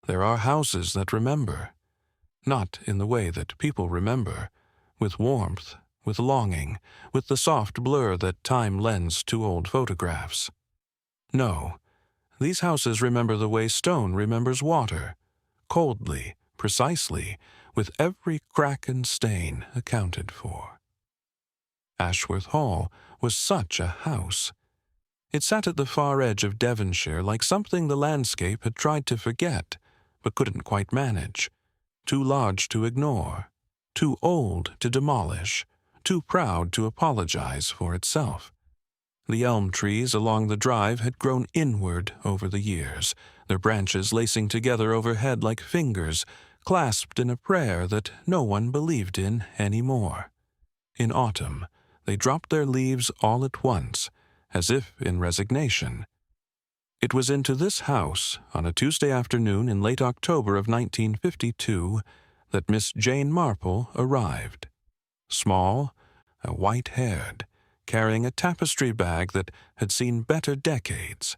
There are houses that remember, not in the way that people remember, with warmth, with longing, with the soft blur that time lends to old photographs. No, these houses remember the way stone remembers water, coldly, precisely, with every crack and stain accounted for. Ashworth Hall was such a house. It sat at the far edge of Devonshire like something the landscape had tried to forget, but couldn't quite manage, too large to ignore, too old to demolish, too proud to apologize for itself. The elm trees along the drive had grown inward over the years, their branches lacing together overhead like fingers, clasped in a prayer that no one believed in any more. In autumn, they dropped their leaves all at once, as if in resignation. It was into this house, on a Tuesday afternoon in late October of 1952, that Miss Jane Marple arrived. Small, white-haired, carrying a tapestry bag that had seen better decades,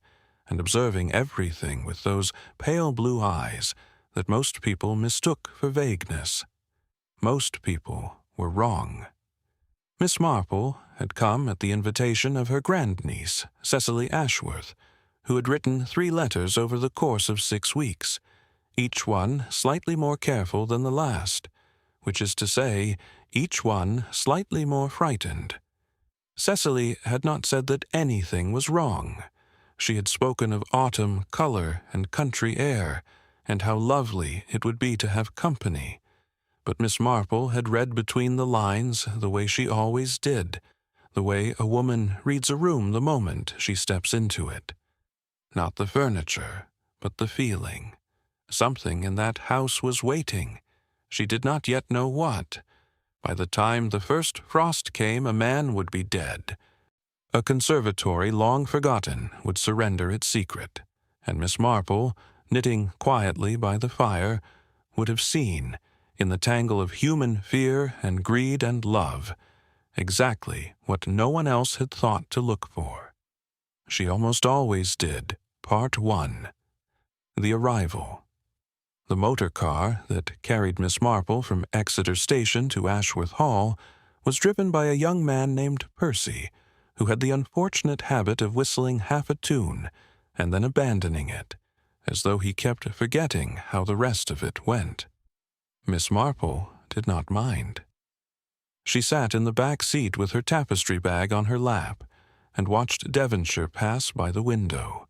and observing everything with those pale blue eyes that most people mistook for vagueness. Most people were wrong. Miss Marple had come at the invitation of her grandniece, Cecily Ashworth, who had written 3 letters over the course of 6 weeks, each one slightly more careful than the last, which is to say, each one slightly more frightened. Cecily had not said that anything was wrong. She had spoken of autumn color and country air, and how lovely it would be to have company. But Miss Marple had read between the lines the way she always did, the way a woman reads a room the moment she steps into it. Not the furniture, but the feeling. Something in that house was waiting. She did not yet know what. By the time the first frost came, a man would be dead. A conservatory long forgotten would surrender its secret, and Miss Marple, knitting quietly by the fire, would have seen, in the tangle of human fear and greed and love, exactly what no one else had thought to look for. She almost always did. Part 1. The Arrival. The motor car that carried Miss Marple from Exeter Station to Ashworth Hall was driven by a young man named Percy, who had the unfortunate habit of whistling half a tune and then abandoning it, as though he kept forgetting how the rest of it went. Miss Marple did not mind. She sat in the back seat with her tapestry bag on her lap and watched Devonshire pass by the window,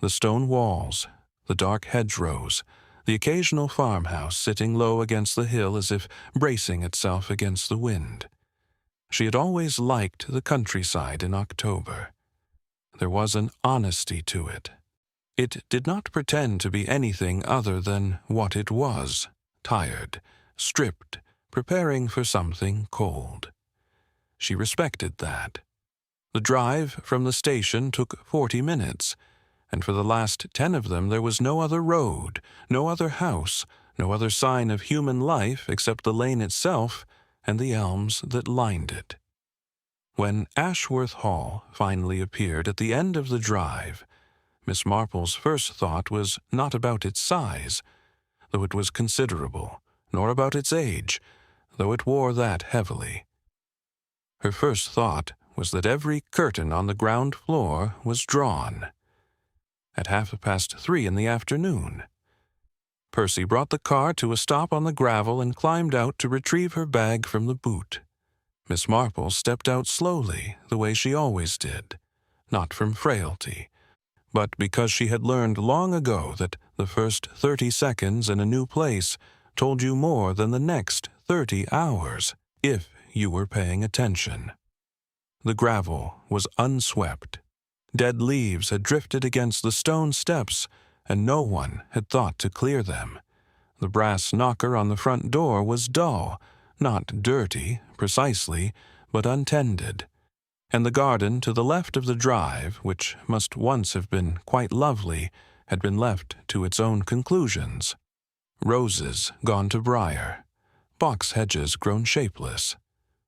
the stone walls, the dark hedgerows, the occasional farmhouse sitting low against the hill as if bracing itself against the wind. She had always liked the countryside in October. There was an honesty to it. It did not pretend to be anything other than what it was, tired, stripped, preparing for something cold. She respected that. The drive from the station took 40 minutes, and for the last 10 of them there was no other road, no other house, no other sign of human life except the lane itself and the elms that lined it. When Ashworth Hall finally appeared at the end of the drive, Miss Marple's first thought was not about its size, though it was considerable, nor about its age, though it wore that heavily. Her first thought was that every curtain on the ground floor was drawn. At 3:30 in the afternoon. Percy brought the car to a stop on the gravel and climbed out to retrieve her bag from the boot. Miss Marple stepped out slowly, the way she always did, not from frailty, but because she had learned long ago that the first 30 seconds in a new place told you more than the next 30 hours, if you were paying attention. The gravel was unswept. Dead leaves had drifted against the stone steps, and no one had thought to clear them. The brass knocker on the front door was dull, not dirty, precisely, but untended. And the garden to the left of the drive, which must once have been quite lovely, had been left to its own conclusions. Roses gone to briar, box hedges grown shapeless,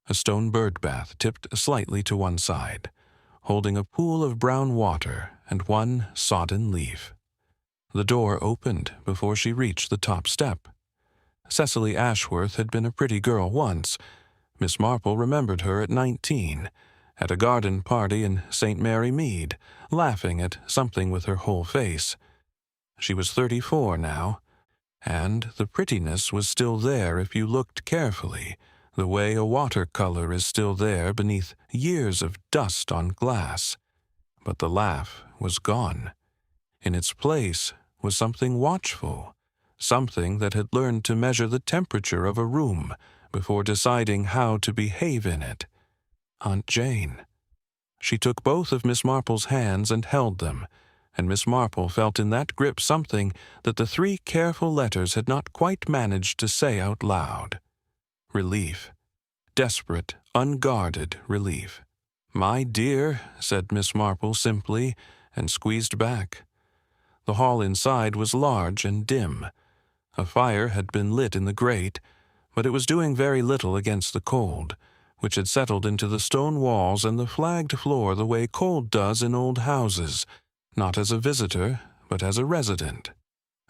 a stone bird bath tipped slightly to one side, holding a pool of brown water and one sodden leaf. The door opened before she reached the top step. Cecily Ashworth had been a pretty girl once. Miss Marple remembered her at 19, at a garden party in St. Mary Mead, laughing at something with her whole face. She was 34 now, and the prettiness was still there if you looked carefully, the way a watercolor is still there beneath years of dust on glass. But the laugh was gone. In its place was something watchful, something that had learned to measure the temperature of a room before deciding how to behave in it. Aunt Jane. She took both of Miss Marple's hands and held them, and Miss Marple felt in that grip something that the 3 careful letters had not quite managed to say out loud. Relief. Desperate, unguarded relief. "My dear," said Miss Marple simply, and squeezed back. The hall inside was large and dim. A fire had been lit in the grate, but it was doing very little against the cold, which had settled into the stone walls and the flagged floor the way cold does in old houses, not as a visitor, but as a resident.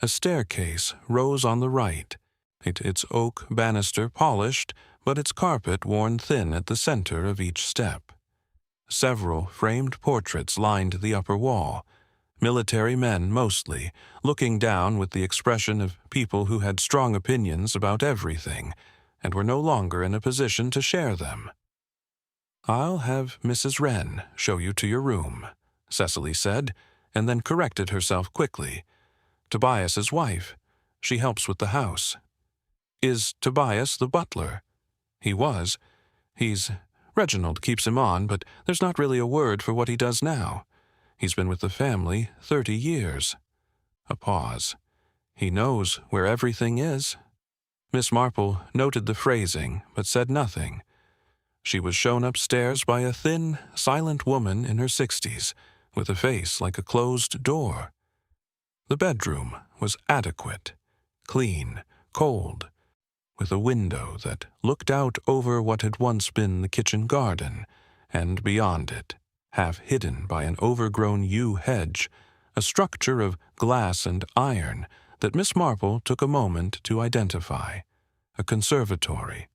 A staircase rose on the right, its oak banister polished, but its carpet worn thin at the center of each step. Several framed portraits lined the upper wall, military men mostly, looking down with the expression of people who had strong opinions about everything, and were no longer in a position to share them. "I'll have Mrs. Wren show you to your room," Cecily said, and then corrected herself quickly. "Tobias's wife. She helps with the house." "Is Tobias the butler?" "He was. Reginald keeps him on, but there's not really a word for what he does now. He's been with the family 30 years. A pause. "He knows where everything is." Miss Marple noted the phrasing, but said nothing. She was shown upstairs by a thin, silent woman in her 60s, with a face like a closed door. The bedroom was adequate, clean, cold, with a window that looked out over what had once been the kitchen garden, and beyond it, half hidden by an overgrown yew hedge, a structure of glass and iron that Miss Marple took a moment to identify. A conservatory.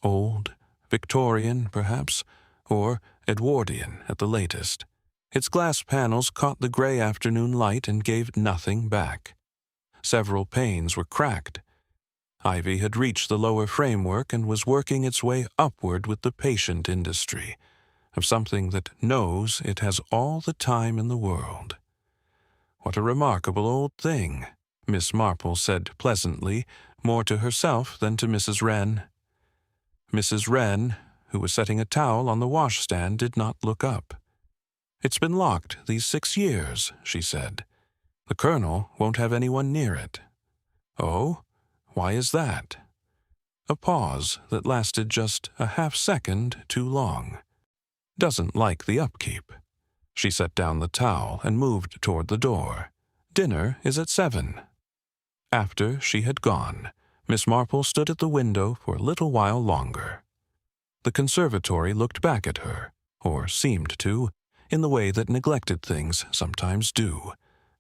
Old, Victorian, perhaps, or Edwardian at the latest. Its glass panels caught the gray afternoon light and gave nothing back. Several panes were cracked. Ivy had reached the lower framework and was working its way upward with the patient industry of something that knows it has all the time in the world. "What a remarkable old thing," Miss Marple said pleasantly, more to herself than to Mrs. Wren. Mrs. Wren, who was setting a towel on the washstand, did not look up. "It's been locked these 6 years," she said. "The Colonel won't have anyone near it." "Oh? Why is that?" A pause that lasted just a half-second too long. "Doesn't like the upkeep." She set down the towel and moved toward the door. "Dinner is at 7. After she had gone, Miss Marple stood at the window for a little while longer. The conservatory looked back at her, or seemed to, in the way that neglected things sometimes do,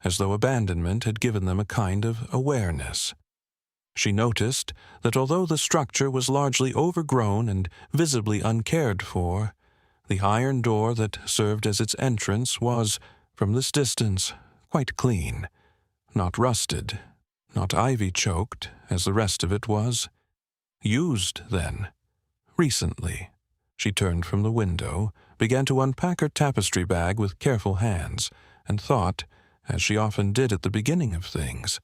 as though abandonment had given them a kind of awareness. She noticed that although the structure was largely overgrown and visibly uncared for, the iron door that served as its entrance was, from this distance, quite clean, not rusted, not ivy-choked, as the rest of it was. Used, then. Recently. She turned from the window, began to unpack her tapestry bag with careful hands, and thought, as she often did at the beginning of things,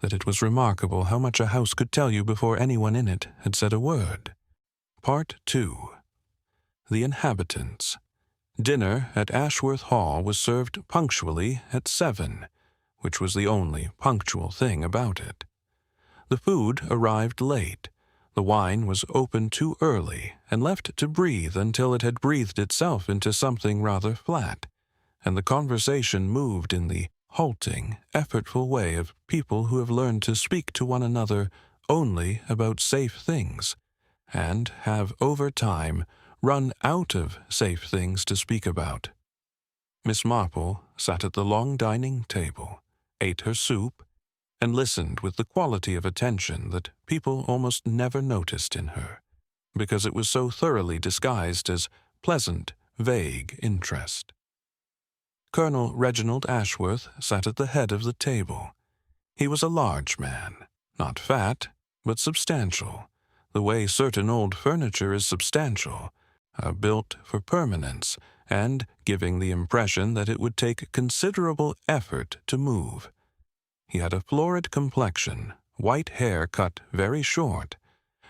that it was remarkable how much a house could tell you before anyone in it had said a word. Part 2. The inhabitants. Dinner at Ashworth Hall was served punctually at 7, which was the only punctual thing about it. The food arrived late. The wine was opened too early and left to breathe until it had breathed itself into something rather flat, and the conversation moved in the halting, effortful way of people who have learned to speak to one another only about safe things, and have, over time, run out of safe things to speak about. Miss Marple sat at the long dining table, ate her soup, and listened with the quality of attention that people almost never noticed in her, because it was so thoroughly disguised as pleasant, vague interest. Colonel Reginald Ashworth sat at the head of the table. He was a large man, not fat, but substantial, the way certain old furniture is substantial, built for permanence, and giving the impression that it would take considerable effort to move. He had a florid complexion, white hair cut very short,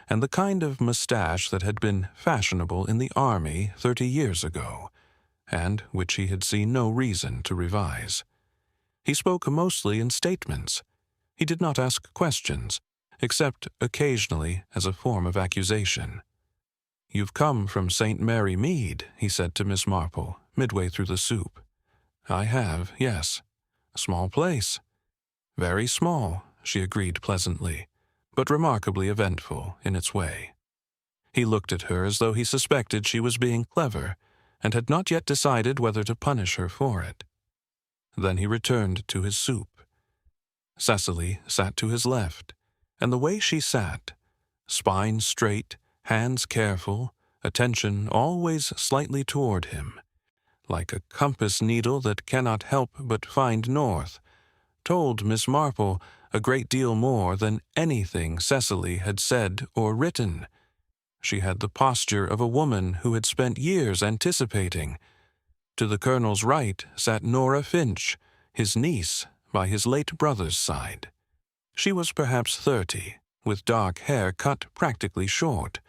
and the kind of mustache that had been fashionable in the army 30 years ago, and which he had seen no reason to revise. He spoke mostly in statements. He did not ask questions, except occasionally as a form of accusation. "You've come from St. Mary Mead," he said to Miss Marple, midway through the soup. "I have, yes. A small place." "Very small," she agreed pleasantly, but remarkably eventful in its way. He looked at her as though he suspected she was being clever, and had not yet decided whether to punish her for it. Then he returned to his soup. Cecily sat to his left, and the way she sat, spine straight, hands careful, attention always slightly toward him, like a compass needle that cannot help but find north, told Miss Marple a great deal more than anything Cecily had said or written. She had the posture of a woman who had spent years anticipating. To the Colonel's right sat Nora Finch, his niece, by his late brother's side. She was perhaps 30, with dark hair cut practically short,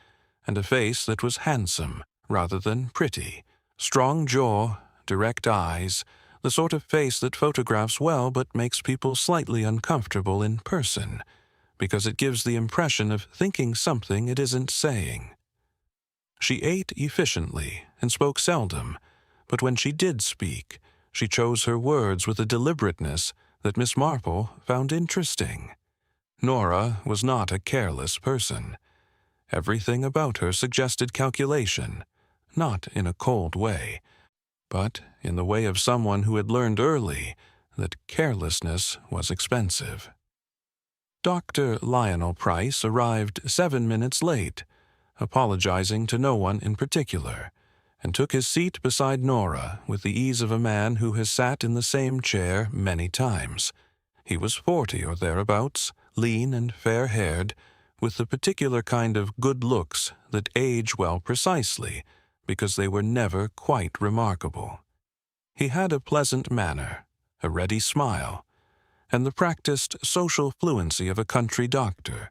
and a face that was handsome rather than pretty, strong jaw, direct eyes, the sort of face that photographs well but makes people slightly uncomfortable in person, because it gives the impression of thinking something it isn't saying. She ate efficiently and spoke seldom, but when she did speak, she chose her words with a deliberateness that Miss Marple found interesting. Nora was not a careless person. Everything about her suggested calculation, not in a cold way, but in the way of someone who had learned early that carelessness was expensive. Dr. Lionel Pryce arrived 7 minutes late, apologizing to no one in particular, and took his seat beside Nora with the ease of a man who has sat in the same chair many times. He was 40 or thereabouts, lean and fair-haired, with the particular kind of good looks that age well precisely, because they were never quite remarkable. He had a pleasant manner, a ready smile, and the practiced social fluency of a country doctor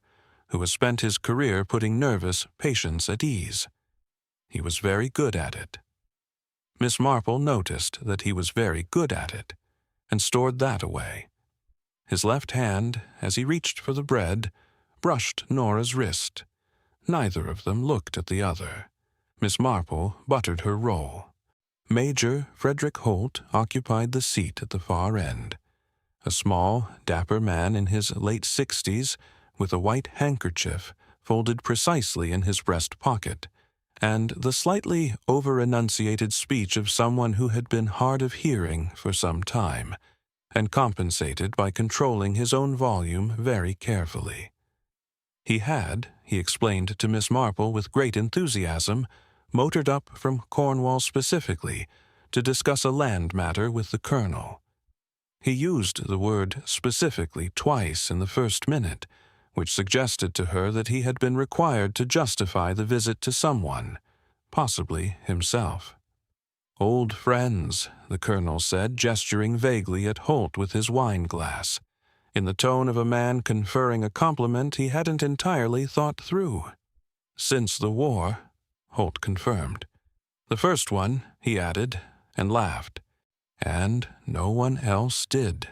who has spent his career putting nervous patients at ease. He was very good at it. Miss Marple noticed that he was very good at it, and stored that away. His left hand, as he reached for the bread, brushed Nora's wrist. Neither of them looked at the other. Miss Marple buttered her roll. Major Frederick Holt occupied the seat at the far end. A small, dapper man in his late 60s, with a white handkerchief folded precisely in his breast pocket, and the slightly over-enunciated speech of someone who had been hard of hearing for some time, and compensated by controlling his own volume very carefully. He had, he explained to Miss Marple with great enthusiasm, motored up from Cornwall specifically to discuss a land matter with the Colonel. He used the word specifically twice in the first minute, which suggested to her that he had been required to justify the visit to someone, possibly himself. "Old friends," the Colonel said, gesturing vaguely at Holt with his wine-glass, in the tone of a man conferring a compliment he hadn't entirely thought through. "Since the war," Holt confirmed. "The first one," he added, and laughed. "And no one else did."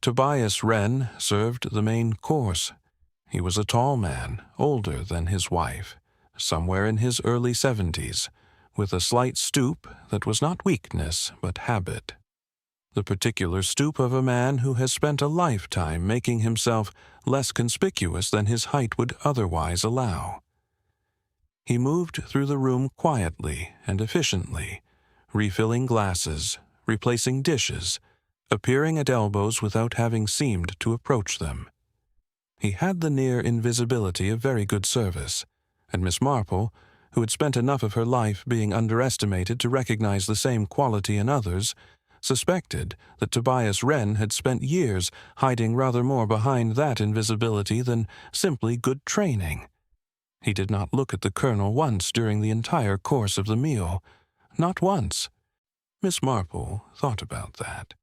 Tobias Wren served the main course. He was a tall man, older than his wife, somewhere in his early 70s, with a slight stoop that was not weakness but habit. The particular stoop of a man who has spent a lifetime making himself less conspicuous than his height would otherwise allow. He moved through the room quietly and efficiently, refilling glasses, replacing dishes, appearing at elbows without having seemed to approach them. He had the near invisibility of very good service, and Miss Marple, who had spent enough of her life being underestimated to recognize the same quality in others, suspected that Tobias Wren had spent years hiding rather more behind that invisibility than simply good training. He did not look at the Colonel once during the entire course of the meal. Not once. Miss Marple thought about that.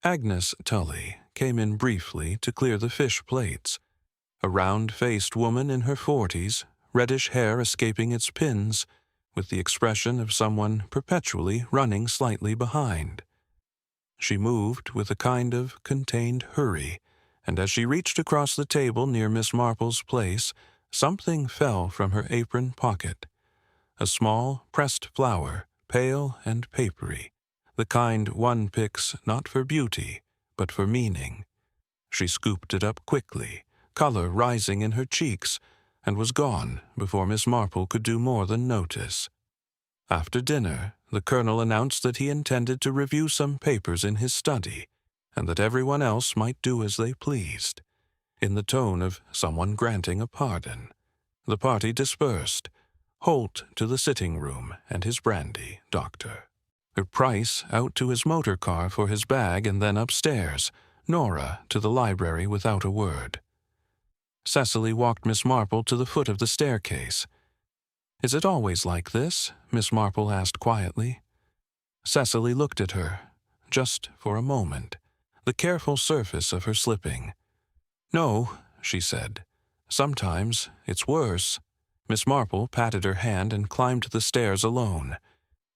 Agnes Tully came in briefly to clear the fish plates. A round-faced woman in her 40s, reddish hair escaping its pins, with the expression of someone perpetually running slightly behind. She moved with a kind of contained hurry, and as she reached across the table near Miss Marple's place, something fell from her apron pocket. A small pressed flower, pale and papery, the kind one picks not for beauty, but for meaning. She scooped it up quickly, color rising in her cheeks, and was gone before Miss Marple could do more than notice. After dinner, the Colonel announced that he intended to review some papers in his study, and that everyone else might do as they pleased, in the tone of someone granting a pardon. The party dispersed, Holt to the sitting-room and his brandy, doctor. Pryce out to his motor car for his bag and then upstairs, Nora to the library without a word. Cecily walked Miss Marple to the foot of the staircase. "Is it always like this?" Miss Marple asked quietly. Cecily looked at her, just for a moment, the careful surface of her slipping. "No," she said. "Sometimes it's worse." Miss Marple patted her hand and climbed the stairs alone.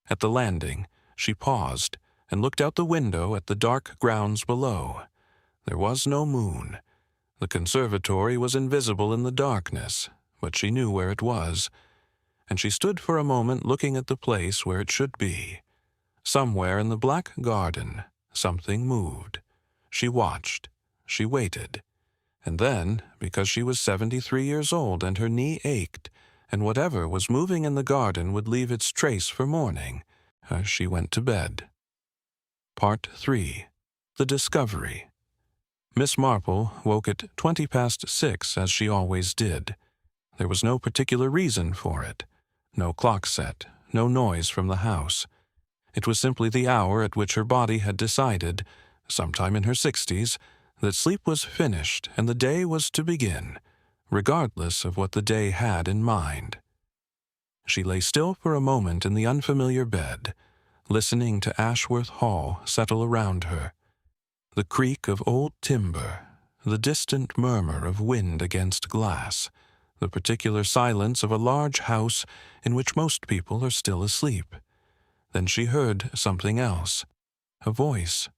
At the landing, she paused and looked out the window at the dark grounds below. There was no moon. The conservatory was invisible in the darkness, but she knew where it was, and she stood for a moment looking at the place where it should be. Somewhere in the black garden, something moved. She watched. She waited. And then, because she was 73 years old and her knee ached, and whatever was moving in the garden would leave its trace for morning, she went to bed. Part 3. The Discovery. Miss Marple woke at 6:20, as she always did. There was no particular reason for it. No clock set, no noise from the house. It was simply the hour at which her body had decided, sometime in her 60s, that sleep was finished and the day was to begin, regardless of what the day had in mind. She lay still for a moment in the unfamiliar bed, listening to Ashworth Hall settle around her. The creak of old timber, the distant murmur of wind against glass, the particular silence of a large house in which most people are still asleep. Then she heard something else, a voice,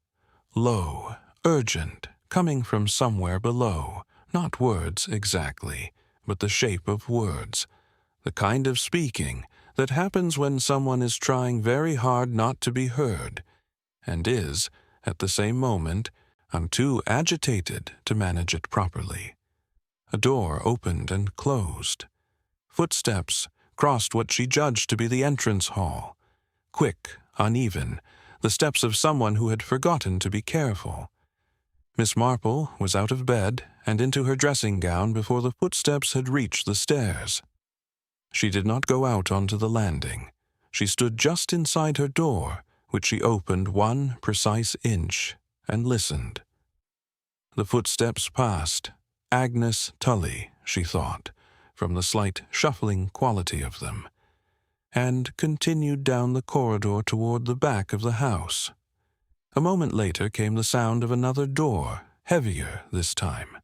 low, urgent, coming from somewhere below, not words exactly, but the shape of words, the kind of speaking that happens when someone is trying very hard not to be heard, and is, at the same moment, too agitated to manage it properly. A door opened and closed. Footsteps crossed what she judged to be the entrance hall. Quick, uneven, the steps of someone who had forgotten to be careful. Miss Marple was out of bed and into her dressing gown before the footsteps had reached the stairs. She did not go out onto the landing. She stood just inside her door, which she opened 1 precise inch, and listened. The footsteps passed. Agnes Tully, she thought, from the slight shuffling quality of them, and continued down the corridor toward the back of the house. A moment later came the sound of another door, heavier this time.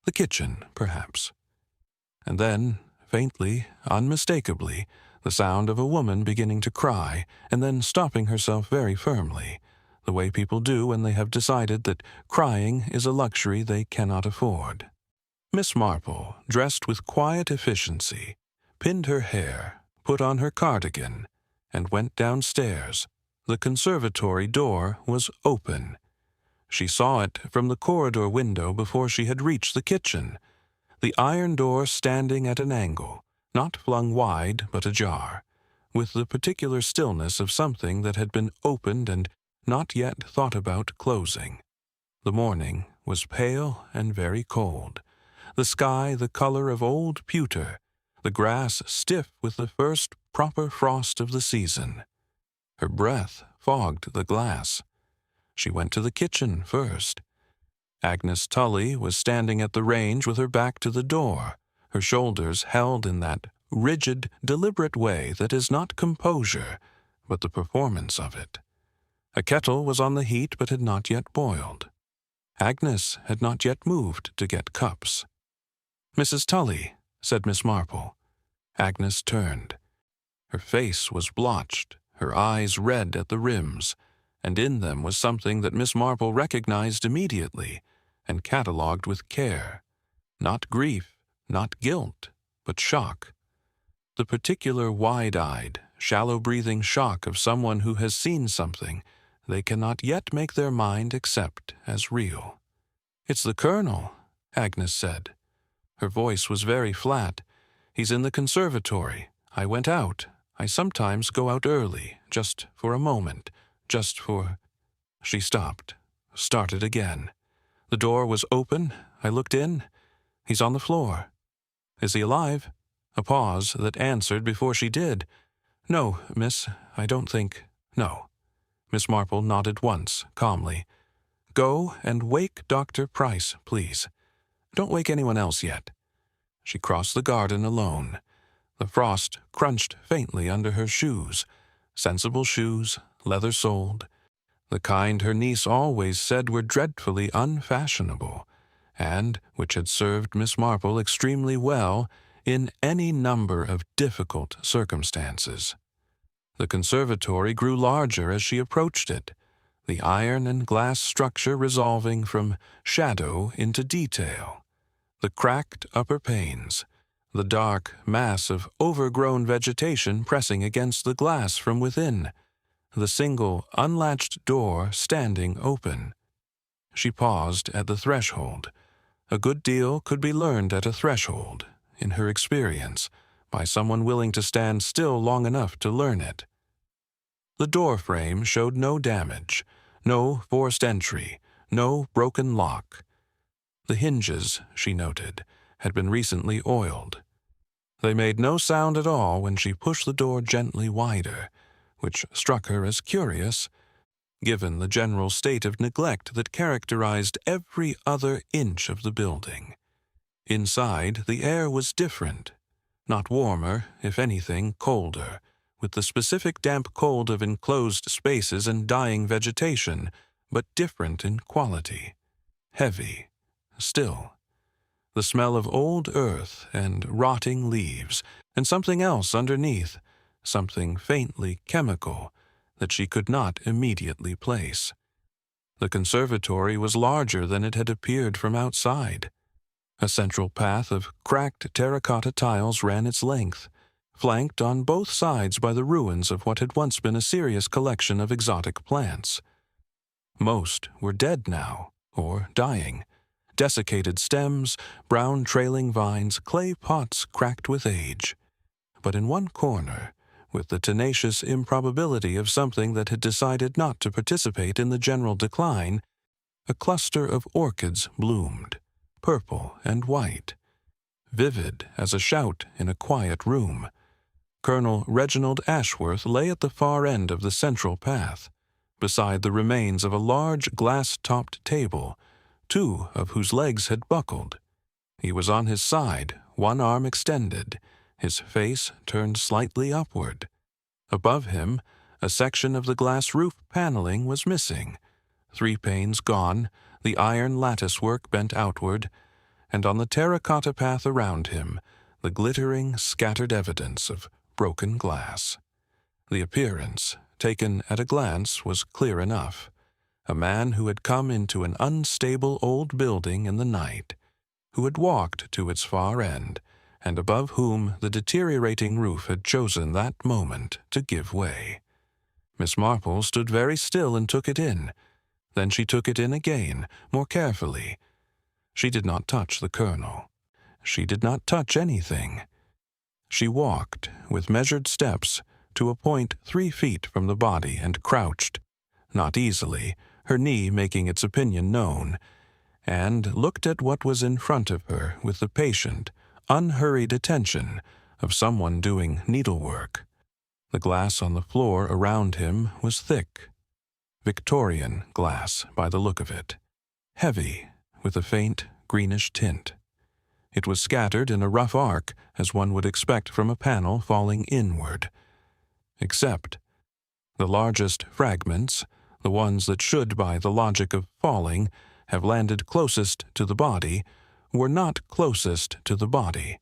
The kitchen, perhaps. And then, faintly, unmistakably, the sound of a woman beginning to cry, and then stopping herself very firmly, the way people do when they have decided that crying is a luxury they cannot afford. Miss Marple, dressed with quiet efficiency, pinned her hair, put on her cardigan, and went downstairs. The conservatory door was open. She saw it from the corridor window before she had reached the kitchen, the iron door standing at an angle, not flung wide but ajar, with the particular stillness of something that had been opened and not yet thought about closing. The morning was pale and very cold, the sky the color of old pewter, the grass stiff with the first proper frost of the season. Her breath fogged the glass. She went to the kitchen first. Agnes Tully was standing at the range with her back to the door, her shoulders held in that rigid, deliberate way that is not composure, but the performance of it. A kettle was on the heat but had not yet boiled. Agnes had not yet moved to get cups. "Mrs. Tully," said Miss Marple. Agnes turned. Her face was blotched, her eyes red at the rims, and in them was something that Miss Marple recognized immediately and catalogued with care. Not grief, not guilt, but shock. The particular wide-eyed, shallow-breathing shock of someone who has seen something they cannot yet make their mind accept as real. "It's the Colonel," Agnes said. Her voice was very flat. "He's in the conservatory. I went out. I sometimes go out early, just for a moment, just for—" She stopped, started again. "The door was open. I looked in. He's on the floor." "Is he alive?" A pause that answered before she did. "No, miss, I don't think. No." Miss Marple nodded once, calmly. "Go and wake Dr. Pryce, please. Don't wake anyone else yet." She crossed the garden alone. The frost crunched faintly under her shoes, sensible shoes, leather-soled, the kind her niece always said were dreadfully unfashionable, and which had served Miss Marple extremely well in any number of difficult circumstances. The conservatory grew larger as she approached it, the iron and glass structure resolving from shadow into detail. The cracked upper panes, the dark mass of overgrown vegetation pressing against the glass from within, the single unlatched door standing open. She paused at the threshold. A good deal could be learned at a threshold, in her experience, by someone willing to stand still long enough to learn it. The door frame showed no damage, no forced entry, no broken lock. The hinges, she noted, had been recently oiled. They made no sound at all when she pushed the door gently wider, which struck her as curious, given the general state of neglect that characterized every other inch of the building. Inside, the air was different, not warmer, if anything, colder, with the specific damp cold of enclosed spaces and dying vegetation, but different in quality, heavy, still. The smell of old earth and rotting leaves, and something else underneath, something faintly chemical, that she could not immediately place. The conservatory was larger than it had appeared from outside. A central path of cracked terracotta tiles ran its length, flanked on both sides by the ruins of what had once been a serious collection of exotic plants. Most were dead now, or dying. Desiccated stems, brown trailing vines, clay pots cracked with age. But in one corner, with the tenacious improbability of something that had decided not to participate in the general decline, a cluster of orchids bloomed, purple and white, vivid as a shout in a quiet room. Colonel Reginald Ashworth lay at the far end of the central path, beside the remains of a large glass-topped table, two of whose legs had buckled. He was on his side, one arm extended, his face turned slightly upward. Above him, a section of the glass roof paneling was missing, 3 panes gone, the iron lattice-work bent outward, and on the terracotta path around him, the glittering, scattered evidence of broken glass. The appearance, taken at a glance, was clear enough. A man who had come into an unstable old building in the night, who had walked to its far end, and above whom the deteriorating roof had chosen that moment to give way. Miss Marple stood very still and took it in. Then she took it in again, more carefully. She did not touch the Colonel. She did not touch anything. She walked, with measured steps, to a point 3 feet from the body and crouched, not easily, her knee making its opinion known, and looked at what was in front of her with the patient, unhurried attention of someone doing needlework. The glass on the floor around him was thick, Victorian glass by the look of it, heavy, with a faint greenish tint. It was scattered in a rough arc, as one would expect from a panel falling inward. Except the largest fragments, the ones that should, by the logic of falling, have landed closest to the body, were not closest to the body.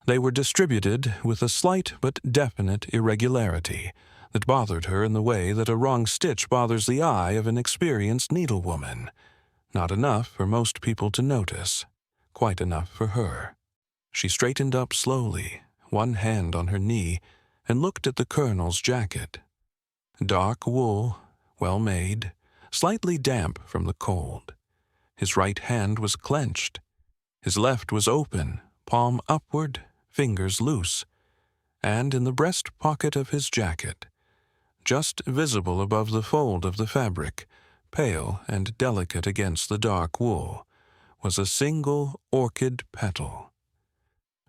They were distributed with a slight but definite irregularity that bothered her in the way that a wrong stitch bothers the eye of an experienced needlewoman. Not enough for most people to notice, quite enough for her. She straightened up slowly, one hand on her knee, and looked at the colonel's jacket. Dark wool, well made, slightly damp from the cold. His right hand was clenched. His left was open, palm upward, fingers loose, and in the breast pocket of his jacket, just visible above the fold of the fabric, pale and delicate against the dark wool, was a single orchid petal.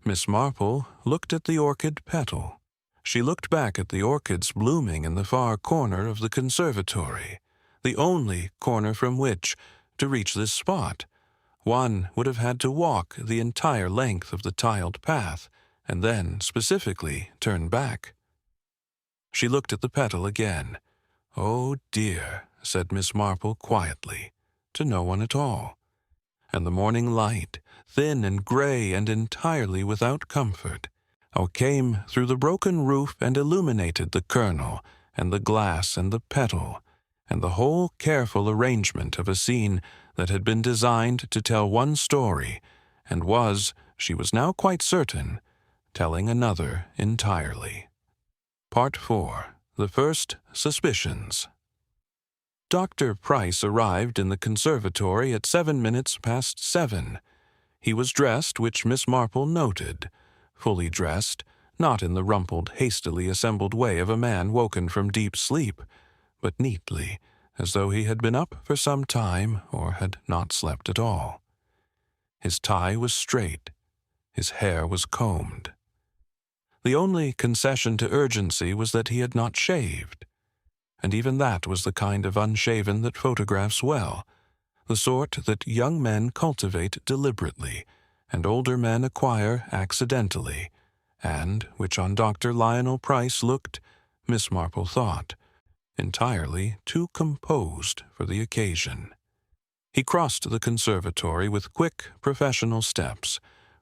Miss Marple looked at the orchid petal. She looked back at the orchids blooming in the far corner of the conservatory, the only corner from which, to reach this spot, one would have had to walk the entire length of the tiled path, and then, specifically, turn back. She looked at the petal again. "Oh, dear," said Miss Marple quietly, to no one at all. And the morning light, thin and gray and entirely without comfort, came through the broken roof and illuminated the kernel, and the glass and the petal, and the whole careful arrangement of a scene that had been designed to tell one story, and was, she was now quite certain, telling another entirely. Part 4. The First Suspicions. Dr. Pryce arrived in the conservatory at 7 minutes past 7. He was dressed, which Miss Marple noted, fully dressed, not in the rumpled, hastily assembled way of a man woken from deep sleep, but neatly, as though he had been up for some time or had not slept at all. His tie was straight. His hair was combed. The only concession to urgency was that he had not shaved, and even that was the kind of unshaven that photographs well, the sort that young men cultivate deliberately and older men acquire accidentally, and which on Dr. Lionel Pryce looked, Miss Marple thought, entirely too composed for the occasion. He crossed the conservatory with quick, professional steps,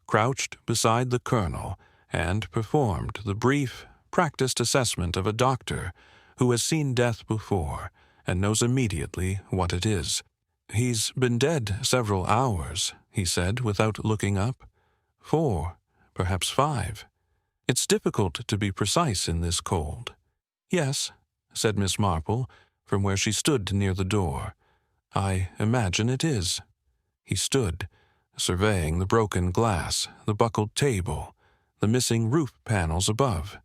crouched beside the colonel, and performed the brief, practiced assessment of a doctor who has seen death before and knows immediately what it is. "He's been dead several hours," he said without looking up. 4, perhaps 5. It's difficult to be precise in this cold. "Yes," said Miss Marple, from where she stood near the door. "I imagine it is." He stood, surveying the broken glass, the buckled table, the missing roof panels above.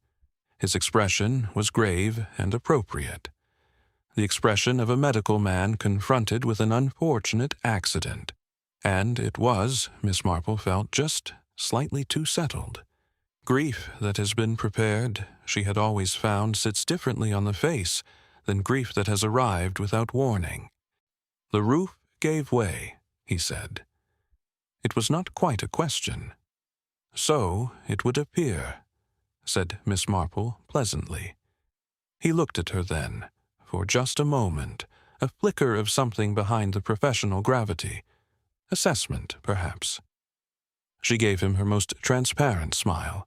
His expression was grave and appropriate. The expression of a medical man confronted with an unfortunate accident. And it was, Miss Marple felt, just slightly too settled. Grief that has been prepared, she had always found, sits differently on the face than grief that has arrived without warning. "The roof gave way," he said. It was not quite a question. "So it would appear," said Miss Marple pleasantly. He looked at her then, for just a moment, a flicker of something behind the professional gravity. Assessment, perhaps. She gave him her most transparent smile,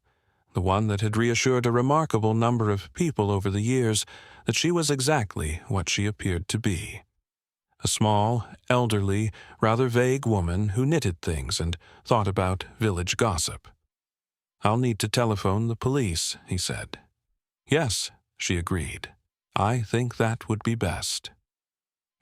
the one that had reassured a remarkable number of people over the years that she was exactly what she appeared to be. A small, elderly, rather vague woman who knitted things and thought about village gossip. "I'll need to telephone the police," he said. "Yes," she agreed. "I think that would be best."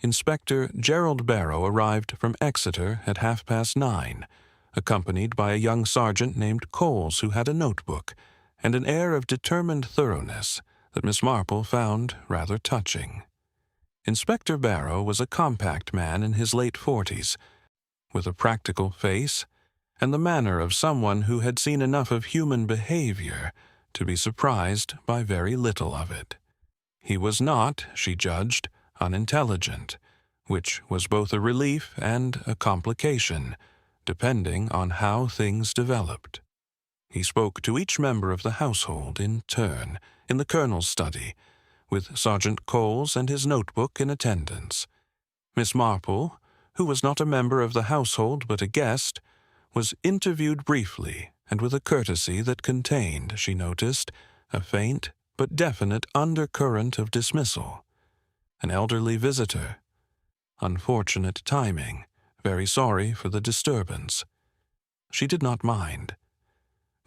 Inspector Gerald Barrow arrived from Exeter at 9:30, accompanied by a young sergeant named Coles who had a notebook and an air of determined thoroughness that Miss Marple found rather touching. Inspector Barrow was a compact man in his late 40s, with a practical face and the manner of someone who had seen enough of human behavior to be surprised by very little of it. He was not, she judged, unintelligent, which was both a relief and a complication, depending on how things developed. He spoke to each member of the household in turn, in the colonel's study, with Sergeant Coles and his notebook in attendance. Miss Marple, who was not a member of the household but a guest, was interviewed briefly and with a courtesy that contained, she noticed, a faint but definite undercurrent of dismissal. An elderly visitor. Unfortunate timing. Very sorry for the disturbance. She did not mind.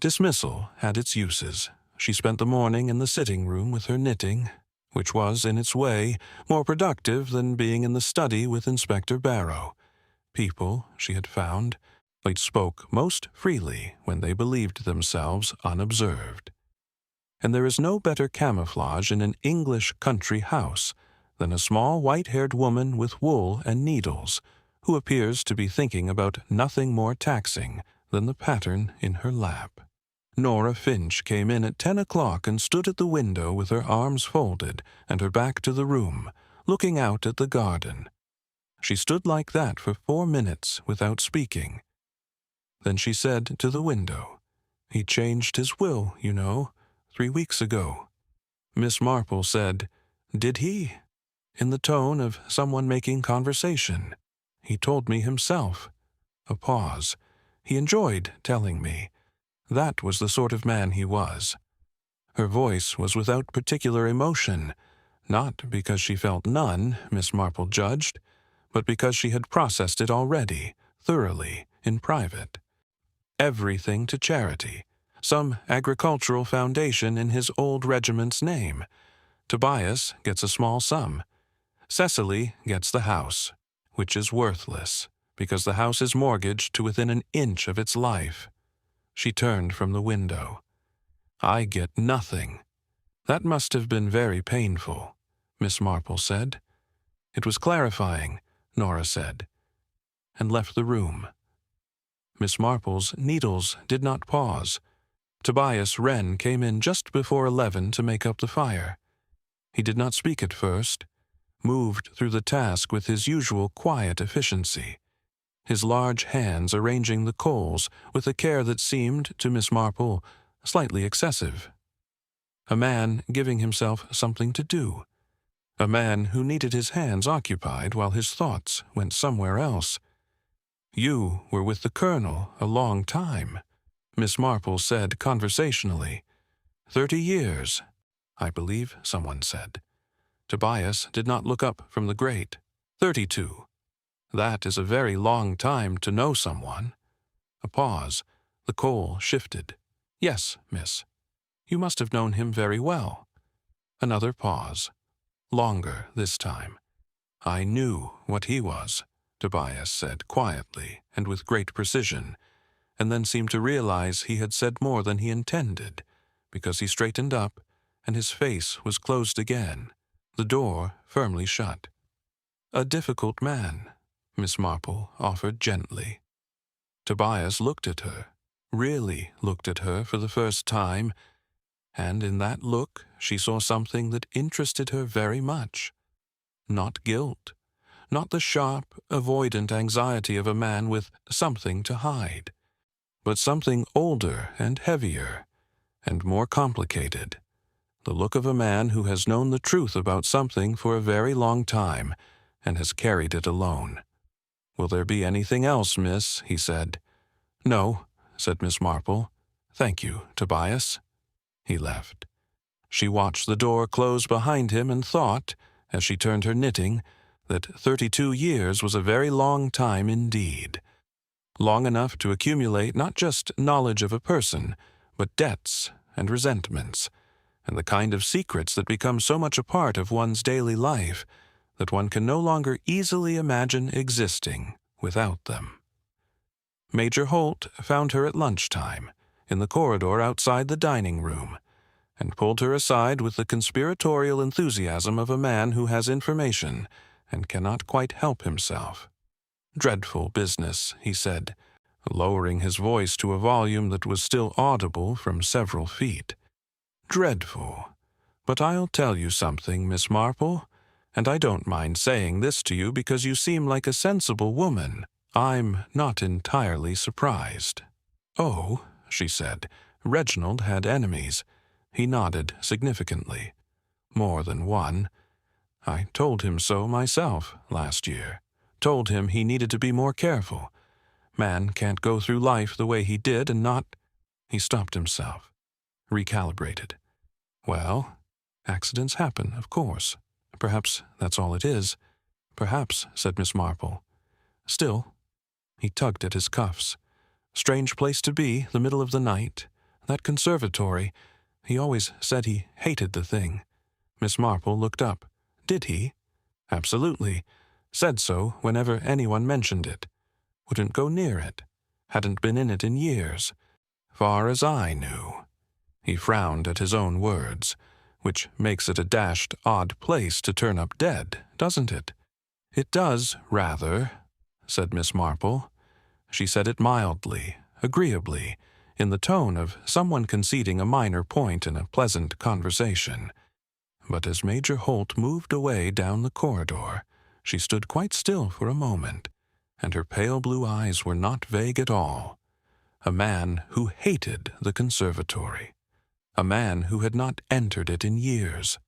Dismissal had its uses. She spent the morning in the sitting room with her knitting, which was, in its way, more productive than being in the study with Inspector Barrow. People, she had found, spoke most freely when they believed themselves unobserved. And there is no better camouflage in an English country house than a small white-haired woman with wool and needles, who appears to be thinking about nothing more taxing than the pattern in her lap. Nora Finch came in at 10 o'clock and stood at the window with her arms folded and her back to the room, looking out at the garden. She stood like that for 4 minutes without speaking. Then she said to the window, "He changed his will, you know, 3 weeks ago." Miss Marple said, "Did he?" in the tone of someone making conversation. "He told me himself." A pause. "He enjoyed telling me. That was the sort of man he was." Her voice was without particular emotion, not because she felt none, Miss Marple judged, but because she had processed it already, thoroughly, in private. Everything to charity, some agricultural foundation in his old regiment's name. Tobias gets a small sum. Cecily gets the house, which is worthless, because the house is mortgaged to within an inch of its life. She turned from the window. "I get nothing." "That must have been very painful," Miss Marple said. "It was clarifying," Nora said, and left the room. Miss Marple's needles did not pause. Tobias Wren came in just before 11 to make up the fire. He did not speak at first, moved through the task with his usual quiet efficiency, his large hands arranging the coals with a care that seemed, to Miss Marple, slightly excessive. A man giving himself something to do. A man who needed his hands occupied while his thoughts went somewhere else. "You were with the colonel a long time," Miss Marple said conversationally. 30 years, I believe someone said. Tobias did not look up from the grate. 32. That is a very long time to know someone. A pause. The coal shifted. "Yes, miss. You must have known him very well." Another pause. Longer this time. "I knew what he was," Tobias said quietly and with great precision, and then seemed to realize he had said more than he intended, because he straightened up, and his face was closed again, the door firmly shut. "A difficult man," Miss Marple offered gently. Tobias looked at her, really looked at her for the first time, and in that look she saw something that interested her very much. Not guilt, not the sharp, avoidant anxiety of a man with something to hide, but something older and heavier and more complicated. The look of a man who has known the truth about something for a very long time and has carried it alone. "Will there be anything else, miss?" he said. "No," said Miss Marple. "Thank you, Tobias." He left. She watched the door close behind him and thought, as she turned her knitting, that 32 years was a very long time indeed. Long enough to accumulate not just knowledge of a person, but debts and resentments, and the kind of secrets that become so much a part of one's daily life that one can no longer easily imagine existing without them. Major Holt found her at lunchtime, in the corridor outside the dining room. and pulled her aside with the conspiratorial enthusiasm of a man who has information and cannot quite help himself. "Dreadful business," he said, lowering his voice to a volume that was still audible from several feet. "Dreadful. But I'll tell you something, Miss Marple, and I don't mind saying this to you because you seem like a sensible woman. I'm not entirely surprised." "Oh," she said. Reginald had enemies. He nodded significantly. "More than one. I told him so myself last year. Told him he needed to be more careful. Man can't go through life the way he did and not—" He stopped himself, recalibrated. "Well, accidents happen, of course. Perhaps that's all it is." "Perhaps," said Miss Marple. "Still—" He tugged at his cuffs. "Strange place to be, the middle of the night. That conservatory. He always said he hated the thing." Miss Marple looked up. "Did he?" "Absolutely. Said so whenever anyone mentioned it. Wouldn't go near it. Hadn't been in it in years. Far as I knew." He frowned at his own words, which makes it a dashed odd place to turn up dead, doesn't it? "It does, rather," said Miss Marple. She said it mildly, agreeably, in the tone of someone conceding a minor point in a pleasant conversation. But as Major Holt moved away down the corridor, she stood quite still for a moment, and her pale blue eyes were not vague at all. A man who hated the conservatory. A man who had not entered it in years.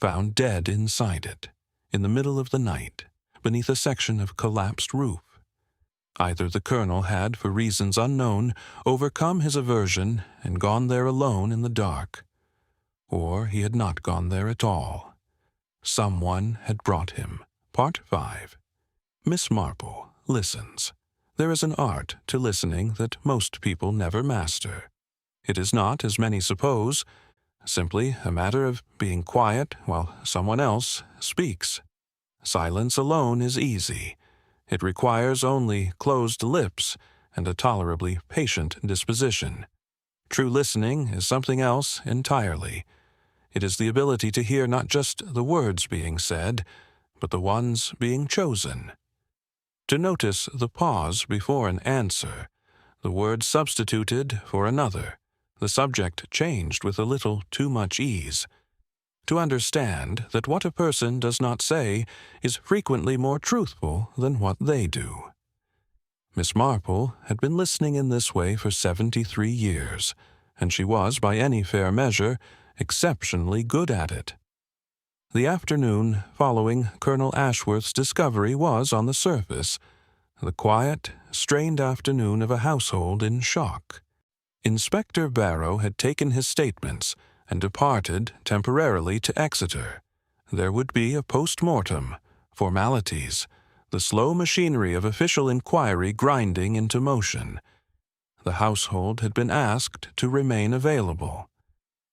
Found dead inside it, in the middle of the night, beneath a section of collapsed roof. Either the colonel had, for reasons unknown, overcome his aversion and gone there alone in the dark, or he had not gone there at all. Someone had brought him. Part 5. Miss Marple listens. There is an art to listening that most people never master. It is not, as many suppose, simply a matter of being quiet while someone else speaks. Silence alone is easy. It requires only closed lips and a tolerably patient disposition. True listening is something else entirely. It is the ability to hear not just the words being said, but the ones being chosen. To notice the pause before an answer, the word substituted for another, the subject changed with a little too much ease. To understand that what a person does not say is frequently more truthful than what they do. Miss Marple had been listening in this way for 73 years, and she was, by any fair measure, exceptionally good at it. The afternoon following Colonel Ashworth's discovery was, on the surface, the quiet, strained afternoon of a household in shock. Inspector Barrow had taken his statements and departed temporarily to Exeter. There would be a post-mortem, formalities, the slow machinery of official inquiry grinding into motion. The household had been asked to remain available.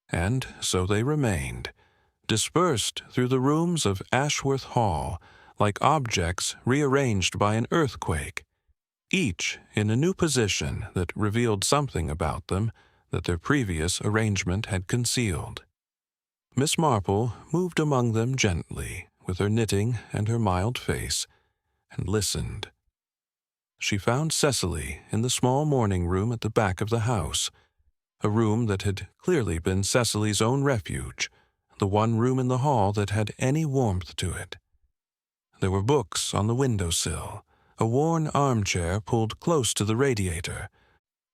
And so they remained, dispersed through the rooms of Ashworth Hall, like objects rearranged by an earthquake, each in a new position that revealed something about them that their previous arrangement had concealed. Miss Marple moved among them gently, with her knitting and her mild face, and listened. She found Cecily in the small morning room at the back of the house, a room that had clearly been Cecily's own refuge, the one room in the hall that had any warmth to it. There were books on the window-sill, a worn armchair pulled close to the radiator,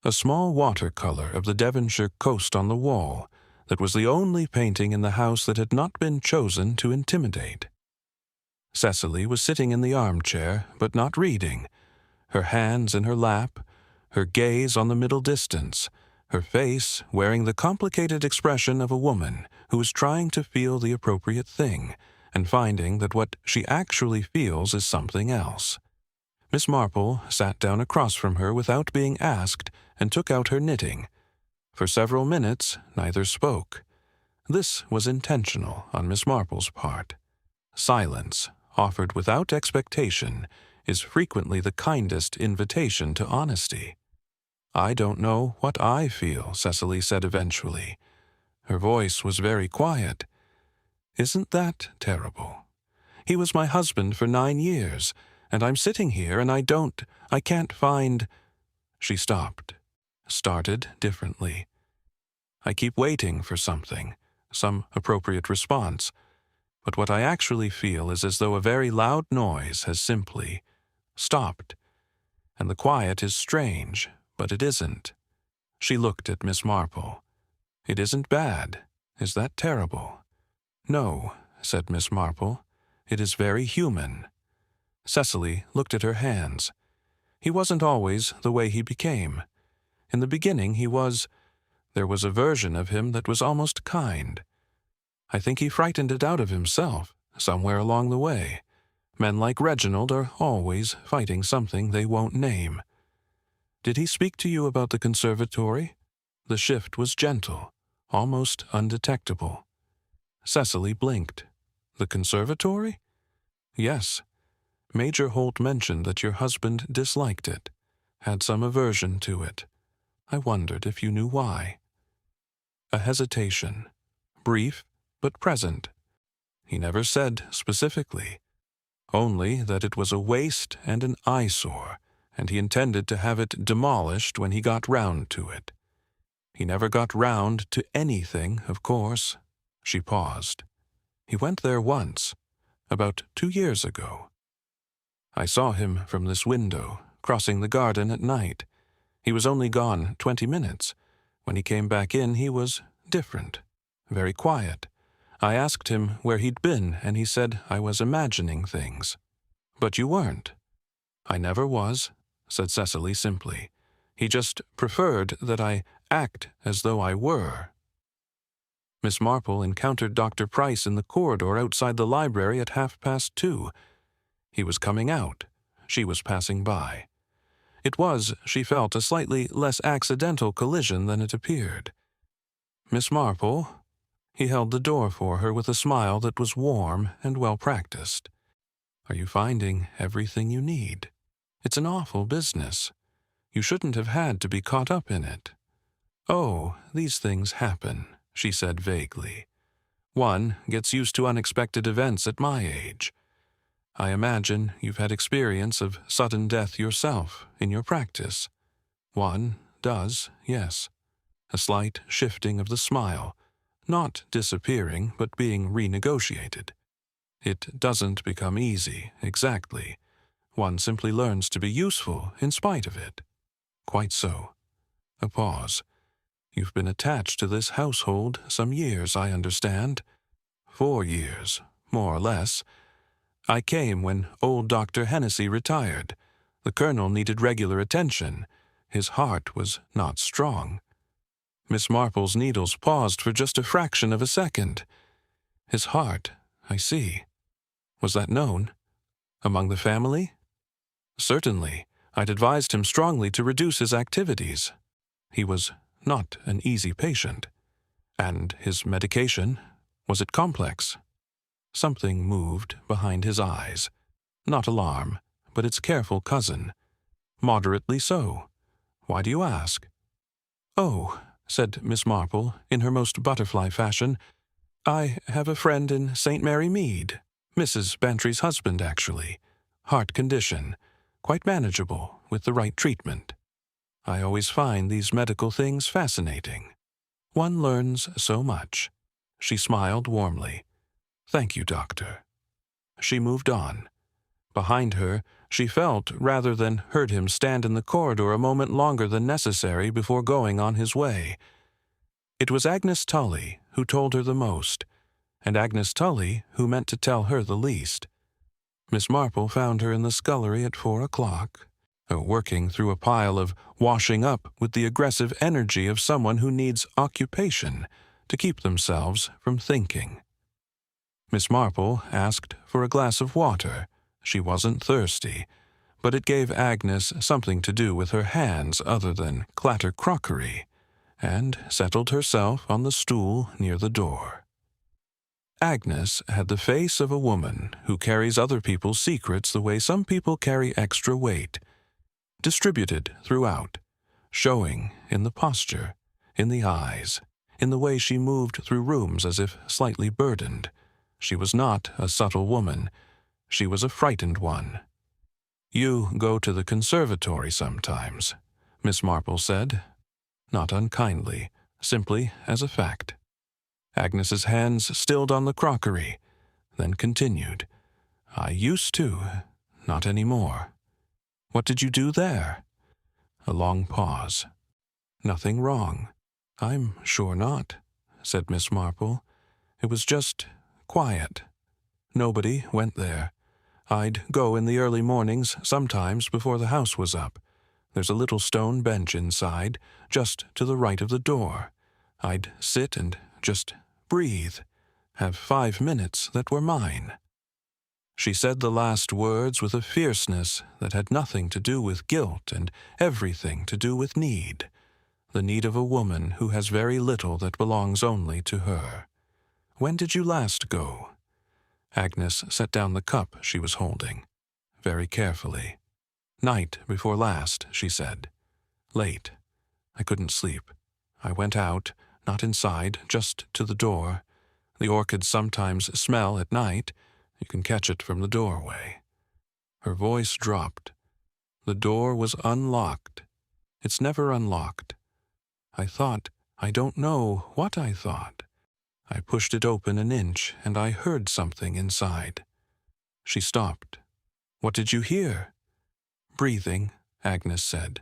a small watercolor of the Devonshire coast on the wall that was the only painting in the house that had not been chosen to intimidate. Cecily was sitting in the armchair, but not reading, her hands in her lap, her gaze on the middle distance, her face wearing the complicated expression of a woman who is trying to feel the appropriate thing and finding that what she actually feels is something else. Miss Marple sat down across from her without being asked and took out her knitting. For several minutes, neither spoke. This was intentional on Miss Marple's part. Silence, offered without expectation, is frequently the kindest invitation to honesty. "I don't know what I feel," Cecily said eventually. Her voice was very quiet. "Isn't that terrible? He was my husband for 9 years, and I'm sitting here and I can't find—" She stopped, started differently. "I keep waiting for something, some appropriate response, but what I actually feel is as though a very loud noise has simply stopped. And the quiet is strange, but it isn't." She looked at Miss Marple. "It isn't bad. Is that terrible?" "No," said Miss Marple. "It is very human." Cecily looked at her hands. "He wasn't always the way he became. In the beginning there was a version of him that was almost kind. I think he frightened it out of himself, somewhere along the way. Men like Reginald are always fighting something they won't name. Did he speak to you about the conservatory?" The shift was gentle, almost undetectable. Cecily blinked. "The conservatory?" "Yes. Major Holt mentioned that your husband disliked it, had some aversion to it. I wondered if you knew why." A hesitation, brief but present. He never said specifically, only that it was a waste and an eyesore, and he intended to have it demolished when he got round to it. He never got round to anything, of course. She paused. "He went there once, about 2 years ago. I saw him from this window, crossing the garden at night. He was only gone 20 minutes. When he came back in, he was different, very quiet. I asked him where he'd been, and he said I was imagining things. But you weren't." "I never was," said Cecily simply. "He just preferred that I act as though I were." Miss Marple encountered Dr. Pryce in the corridor outside the library at 2:30. He was coming out. She was passing by. It was, she felt, a slightly less accidental collision than it appeared. "Miss Marple?" He held the door for her with a smile that was warm and well-practiced. "Are you finding everything you need? It's an awful business. You shouldn't have had to be caught up in it." "Oh, these things happen," she said vaguely. "One gets used to unexpected events at my age. I imagine you've had experience of sudden death yourself in your practice." "One does, yes." A slight shifting of the smile, not disappearing but being renegotiated. "It doesn't become easy, exactly. One simply learns to be useful in spite of it." "Quite so." A pause. "You've been attached to this household some years, I understand." 4 years, more or less. I came when old Dr. Hennessy retired. The colonel needed regular attention. His heart was not strong." Miss Marple's needles paused for just a fraction of a second. "His heart, I see. Was that known? Among the family?" "Certainly. I'd advised him strongly to reduce his activities. He was not an easy patient. And his medication, was it complex?" Something moved behind his eyes. Not alarm, but its careful cousin. "Moderately so. Why do you ask?" "Oh," said Miss Marple, in her most butterfly fashion, "I have a friend in St. Mary Mead, Mrs. Bantry's husband, actually. Heart condition, quite manageable with the right treatment. I always find these medical things fascinating. One learns so much." She smiled warmly. "Thank you, Doctor." She moved on. Behind her, she felt rather than heard him stand in the corridor a moment longer than necessary before going on his way. It was Agnes Tully who told her the most, and Agnes Tully who meant to tell her the least. Miss Marple found her in the scullery at 4 o'clock, working through a pile of washing up with the aggressive energy of someone who needs occupation to keep themselves from thinking. Miss Marple asked for a glass of water. She wasn't thirsty, but it gave Agnes something to do with her hands other than clatter crockery, and settled herself on the stool near the door. Agnes had the face of a woman who carries other people's secrets the way some people carry extra weight, distributed throughout, showing in the posture, in the eyes, in the way she moved through rooms as if slightly burdened. She was not a subtle woman. She was a frightened one. "You go to the conservatory sometimes," Miss Marple said, not unkindly, simply as a fact. Agnes's hands stilled on the crockery, then continued, "I used to, not any more." "What did you do there?" A long pause. "Nothing wrong." "I'm sure not," said Miss Marple. "It was just quiet. Nobody went there. I'd go in the early mornings sometimes before the house was up. There's a little stone bench inside, just to the right of the door. I'd sit and just breathe, have 5 minutes that were mine." She said the last words with a fierceness that had nothing to do with guilt and everything to do with need, the need of a woman who has very little that belongs only to her. "When did you last go?" Agnes set down the cup she was holding, very carefully. "Night before last," she said. "Late. I couldn't sleep. I went out, not inside, just to the door. The orchids sometimes smell at night. You can catch it from the doorway." Her voice dropped. "The door was unlocked. It's never unlocked. I don't know what I thought. I pushed it open an inch, and I heard something inside." She stopped. "What did you hear?" "Breathing," Agnes said.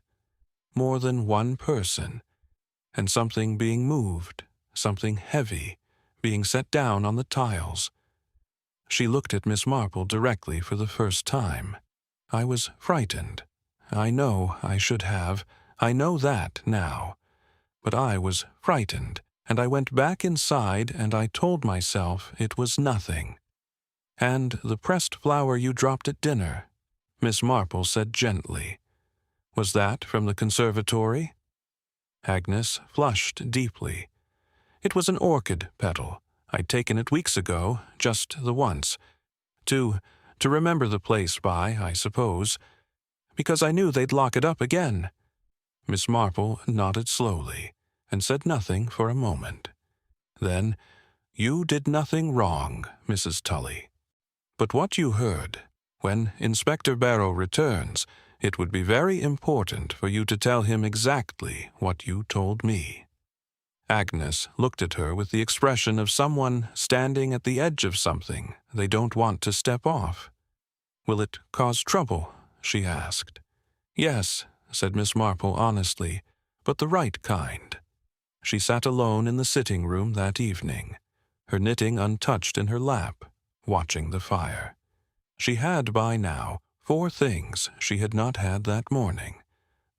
"More than one person. And something being moved, something heavy, being set down on the tiles." She looked at Miss Marple directly for the first time. "I was frightened. I know I should have. I know that now. But I was frightened, and I went back inside and I told myself it was nothing." "And the pressed flower you dropped at dinner," Miss Marple said gently. "Was that from the conservatory?" Agnes flushed deeply. "It was an orchid petal. I'd taken it weeks ago, just the once. To remember the place by, I suppose. Because I knew they'd lock it up again." Miss Marple nodded slowly, and said nothing for a moment. Then, "You did nothing wrong, Mrs. Tully. But what you heard, when Inspector Barrow returns, it would be very important for you to tell him exactly what you told me." Agnes looked at her with the expression of someone standing at the edge of something they don't want to step off. "Will it cause trouble?" she asked. "Yes," said Miss Marple honestly, "but the right kind." She sat alone in the sitting room that evening, her knitting untouched in her lap, watching the fire. She had by now 4 things she had not had that morning: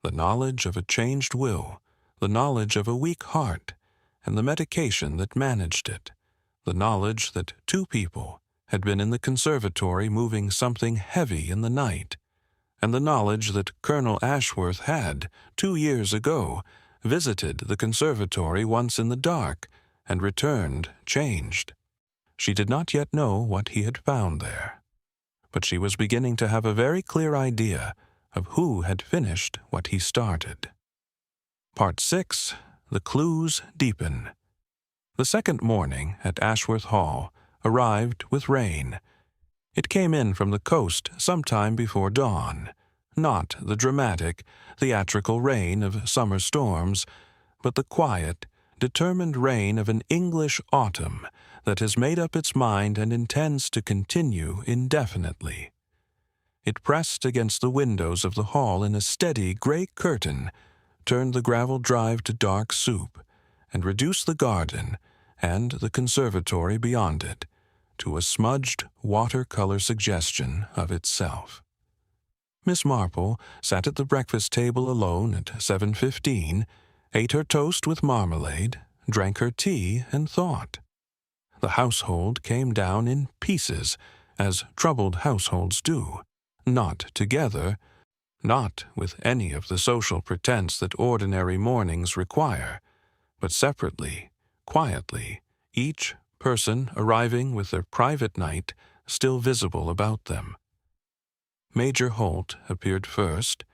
the knowledge of a changed will, the knowledge of a weak heart, and the medication that managed it, the knowledge that 2 people had been in the conservatory moving something heavy in the night, and the knowledge that Colonel Ashworth had, 2 years ago, visited the conservatory once in the dark, and returned changed. She did not yet know what he had found there, but she was beginning to have a very clear idea of who had finished what he started. Part 6. The Clues Deepen. The second morning at Ashworth Hall arrived with rain. It came in from the coast some time before dawn, not the dramatic, theatrical rain of summer storms, but the quiet, determined rain of an English autumn that has made up its mind and intends to continue indefinitely. It pressed against the windows of the hall in a steady gray curtain, turned the gravel drive to dark soup, and reduced the garden and the conservatory beyond it to a smudged watercolor suggestion of itself. Miss Marple sat at the breakfast table alone at 7:15, ate her toast with marmalade, drank her tea, and thought. The household came down in pieces, as troubled households do, not together, not with any of the social pretense that ordinary mornings require, but separately, quietly, each person arriving with their private night still visible about them. Major Holt appeared first,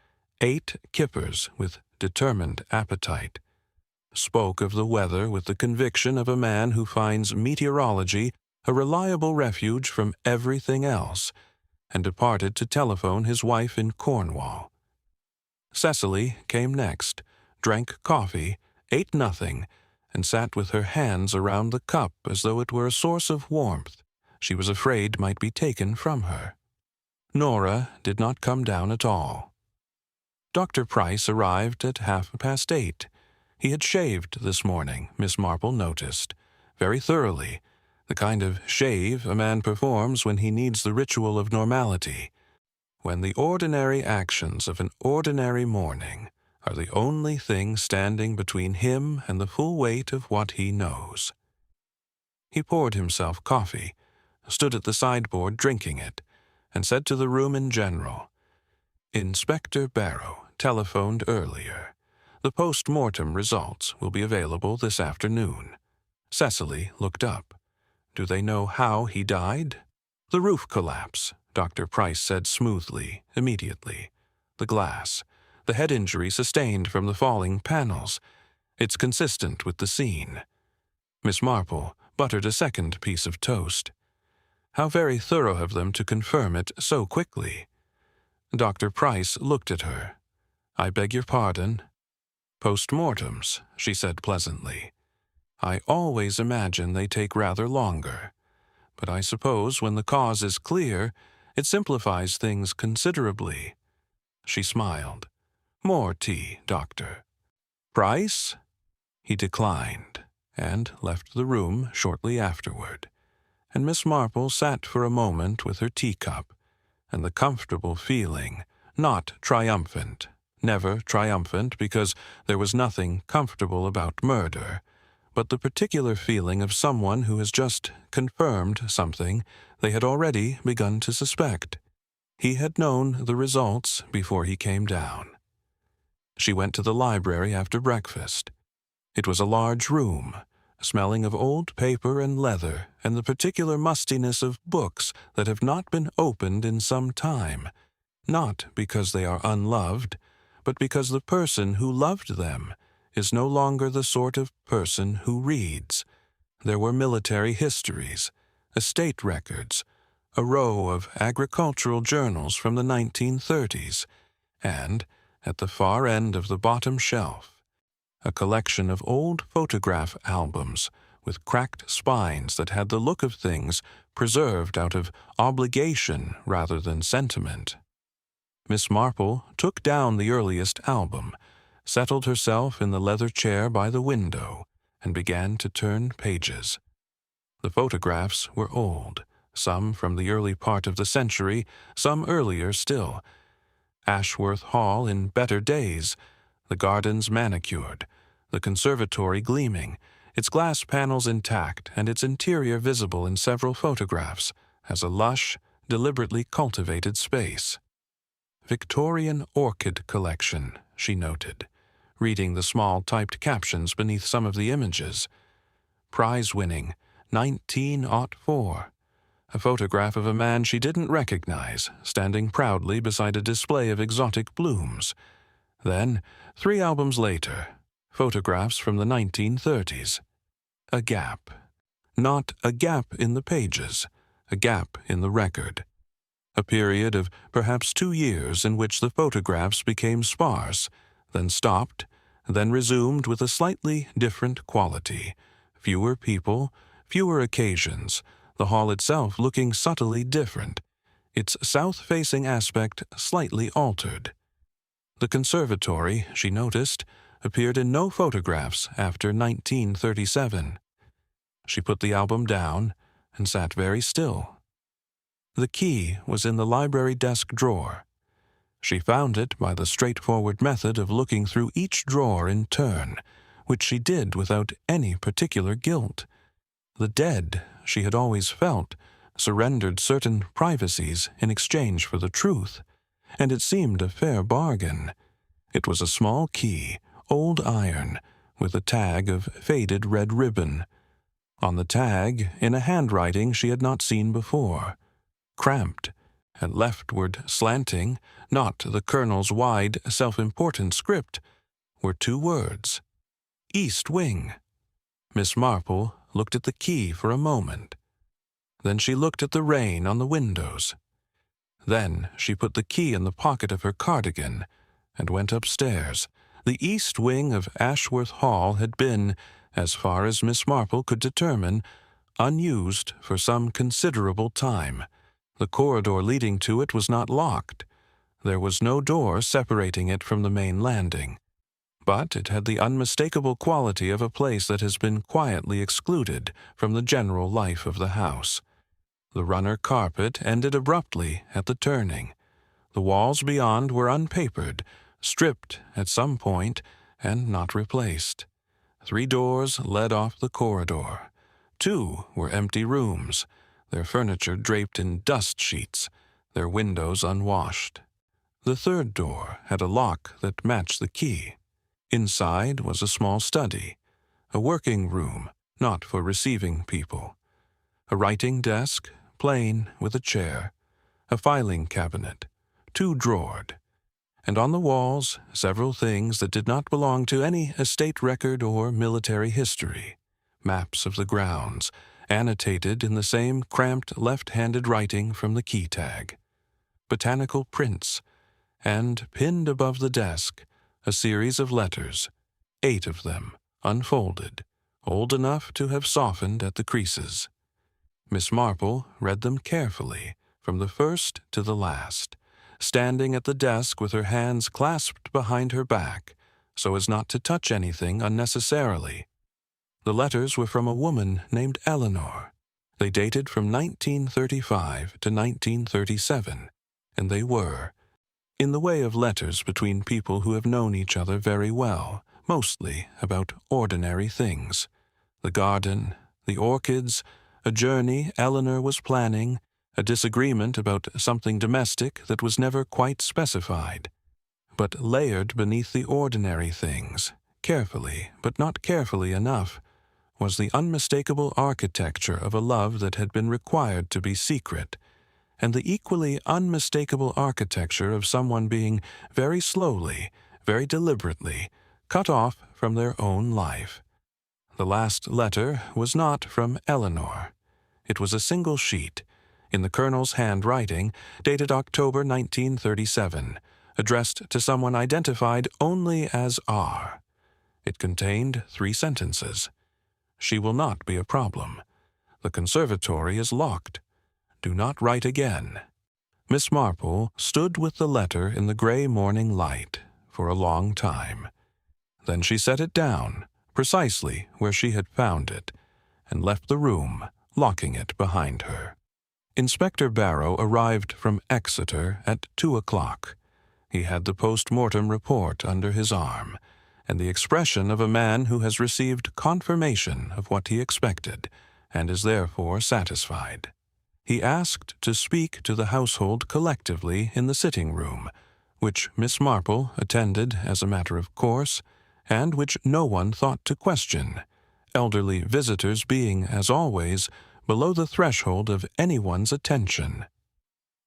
8 kippers with determined appetite. spoke of the weather with the conviction of a man who finds meteorology a reliable refuge from everything else, and departed to telephone his wife in Cornwall. Cecily came next, drank coffee, ate nothing, and sat with her hands around the cup as though it were a source of warmth she was afraid might be taken from her. Nora did not come down at all. Dr. Pryce arrived at 8:30. He had shaved this morning, Miss Marple noticed, very thoroughly, the kind of shave a man performs when he needs the ritual of normality, when the ordinary actions of an ordinary morning are the only thing standing between him and the full weight of what he knows. He poured himself coffee, stood at the sideboard drinking it, and said to the room in general, "Inspector Barrow telephoned earlier. The post-mortem results will be available this afternoon." Cecily looked up. "Do they know how he died?" "The roof collapse," Dr. Pryce said smoothly, immediately. "The glass. The head injury sustained from the falling panels. It's consistent with the scene." Miss Marple buttered a second piece of toast. "How very thorough of them to confirm it so quickly." Dr. Pryce looked at her. "I beg your pardon?" "Post-mortems," she said pleasantly. "I always imagine they take rather longer. But I suppose when the cause is clear, it simplifies things considerably." She smiled. "More tea, Doctor." "Pryce?" He declined, and left the room shortly afterward, and Miss Marple sat for a moment with her teacup, and the comfortable feeling, not triumphant, never triumphant because there was nothing comfortable about murder, but the particular feeling of someone who has just confirmed something they had already begun to suspect. He had known the results before he came down. She went to the library after breakfast. It was a large room, smelling of old paper and leather and the particular mustiness of books that have not been opened in some time, not because they are unloved, but because the person who loved them is no longer the sort of person who reads. There were military histories, estate records, a row of agricultural journals from the 1930s, and, at the far end of the bottom shelf, a collection of old photograph albums with cracked spines that had the look of things preserved out of obligation rather than sentiment. Miss Marple took down the earliest album, settled herself in the leather chair by the window, and began to turn pages. The photographs were old, some from the early part of the century, some earlier still. Ashworth Hall in better days, the gardens manicured, the conservatory gleaming, its glass panels intact and its interior visible in several photographs as a lush, deliberately cultivated space. "Victorian orchid collection," she noted, reading the small typed captions beneath some of the images. "Prize-winning, 1904. A photograph of a man she didn't recognize, standing proudly beside a display of exotic blooms. Then, 3 albums later, photographs from the 1930s. A gap. Not a gap in the pages, a gap in the record. A period of perhaps 2 years in which the photographs became sparse, then stopped, then resumed with a slightly different quality. Fewer people, fewer occasions, the hall itself looking subtly different, its south-facing aspect slightly altered. The conservatory, she noticed, appeared in no photographs after 1937. She put the album down and sat very still. The key was in the library desk drawer. She found it by the straightforward method of looking through each drawer in turn, which she did without any particular guilt. The dead, she had always felt, surrendered certain privacies in exchange for the truth, and it seemed a fair bargain. It was a small key, old iron, with a tag of faded red ribbon. On the tag, in a handwriting she had not seen before, cramped, and leftward slanting, not the colonel's wide, self-important script, were 2 words: East wing. Miss Marple looked at the key for a moment. Then she looked at the rain on the windows. Then she put the key in the pocket of her cardigan and went upstairs. The east wing of Ashworth Hall had been, as far as Miss Marple could determine, unused for some considerable time. The corridor leading to it was not locked. There was no door separating it from the main landing. But it had the unmistakable quality of a place that has been quietly excluded from the general life of the house. The runner carpet ended abruptly at the turning. The walls beyond were unpapered, stripped at some point, and not replaced. 3 doors led off the corridor. 2 were empty rooms, their furniture draped in dust sheets, their windows unwashed. The 3rd door had a lock that matched the key. Inside was a small study, a working room, not for receiving people. A writing desk, plain, with a chair, a filing cabinet, 2-drawered, and on the walls several things that did not belong to any estate record or military history. Maps of the grounds, annotated in the same cramped left-handed writing from the key tag. Botanical prints, and pinned above the desk, a series of letters, 8 of them, unfolded, old enough to have softened at the creases. Miss Marple read them carefully, from the first to the last, standing at the desk with her hands clasped behind her back, so as not to touch anything unnecessarily. The letters were from a woman named Eleanor. They dated from 1935 to 1937, and they were, in the way of letters between people who have known each other very well, mostly about ordinary things. The garden, the orchids, a journey Eleanor was planning, a disagreement about something domestic that was never quite specified. But layered beneath the ordinary things, carefully, but not carefully enough, was the unmistakable architecture of a love that had been required to be secret, and the equally unmistakable architecture of someone being very slowly, very deliberately, cut off from their own life. The last letter was not from Eleanor. It was a single sheet, in the Colonel's handwriting, dated October 1937, addressed to someone identified only as R. It contained 3 sentences. She will not be a problem. The conservatory is locked. Do not write again. Miss Marple stood with the letter in the gray morning light for a long time. Then she set it down, precisely where she had found it, and left the room, locking it behind her. Inspector Barrow arrived from Exeter at 2 o'clock. He had the post-mortem report under his arm, and the expression of a man who has received confirmation of what he expected, and is therefore satisfied. He asked to speak to the household collectively in the sitting-room, which Miss Marple attended as a matter of course, and which no one thought to question, elderly visitors being, as always, below the threshold of anyone's attention.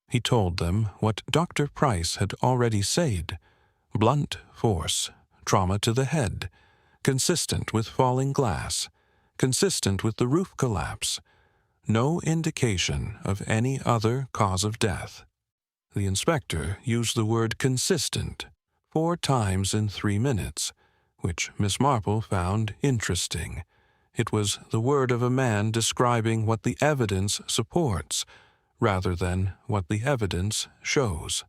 He told them what Dr. Pryce had already said: blunt force, trauma to the head, consistent with falling glass, consistent with the roof collapse, no indication of any other cause of death. The inspector used the word consistent 4 times in 3 minutes, which Miss Marple found interesting. It was the word of a man describing what the evidence supports, rather than what the evidence shows.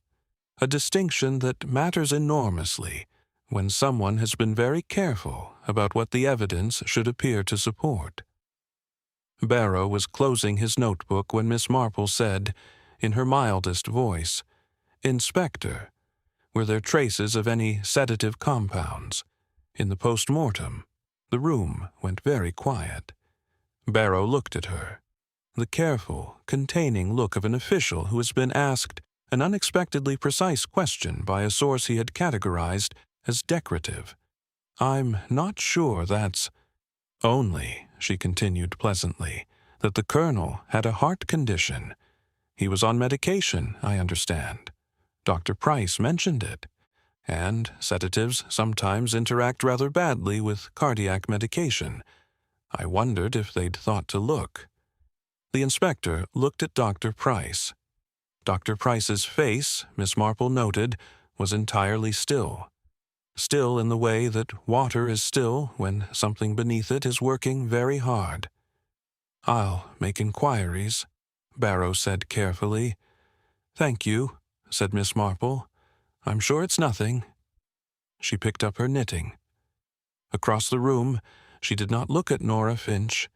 A distinction that matters enormously when someone has been very careful about what the evidence should appear to support. Barrow was closing his notebook when Miss Marple said, in her mildest voice, "Inspector, were there traces of any sedative compounds? In the post-mortem?" The room went very quiet. Barrow looked at her, the careful, containing look of an official who has been asked an unexpectedly precise question by a source he had categorized as decorative. "I'm not sure that's—" "Only," she continued pleasantly, "that the Colonel had a heart condition. He was on medication, I understand. Dr. Pryce mentioned it. And sedatives sometimes interact rather badly with cardiac medication. I wondered if they'd thought to look. The inspector looked at Dr. Pryce. Dr. Pryce's face, Miss Marple noted, was entirely still. Still in the way that water is still when something beneath it is working very hard. "I'll make inquiries," Barrow said carefully. "Thank you," said Miss Marple. "I'm sure it's nothing." She picked up her knitting. Across the room, she did not look at Nora Finch,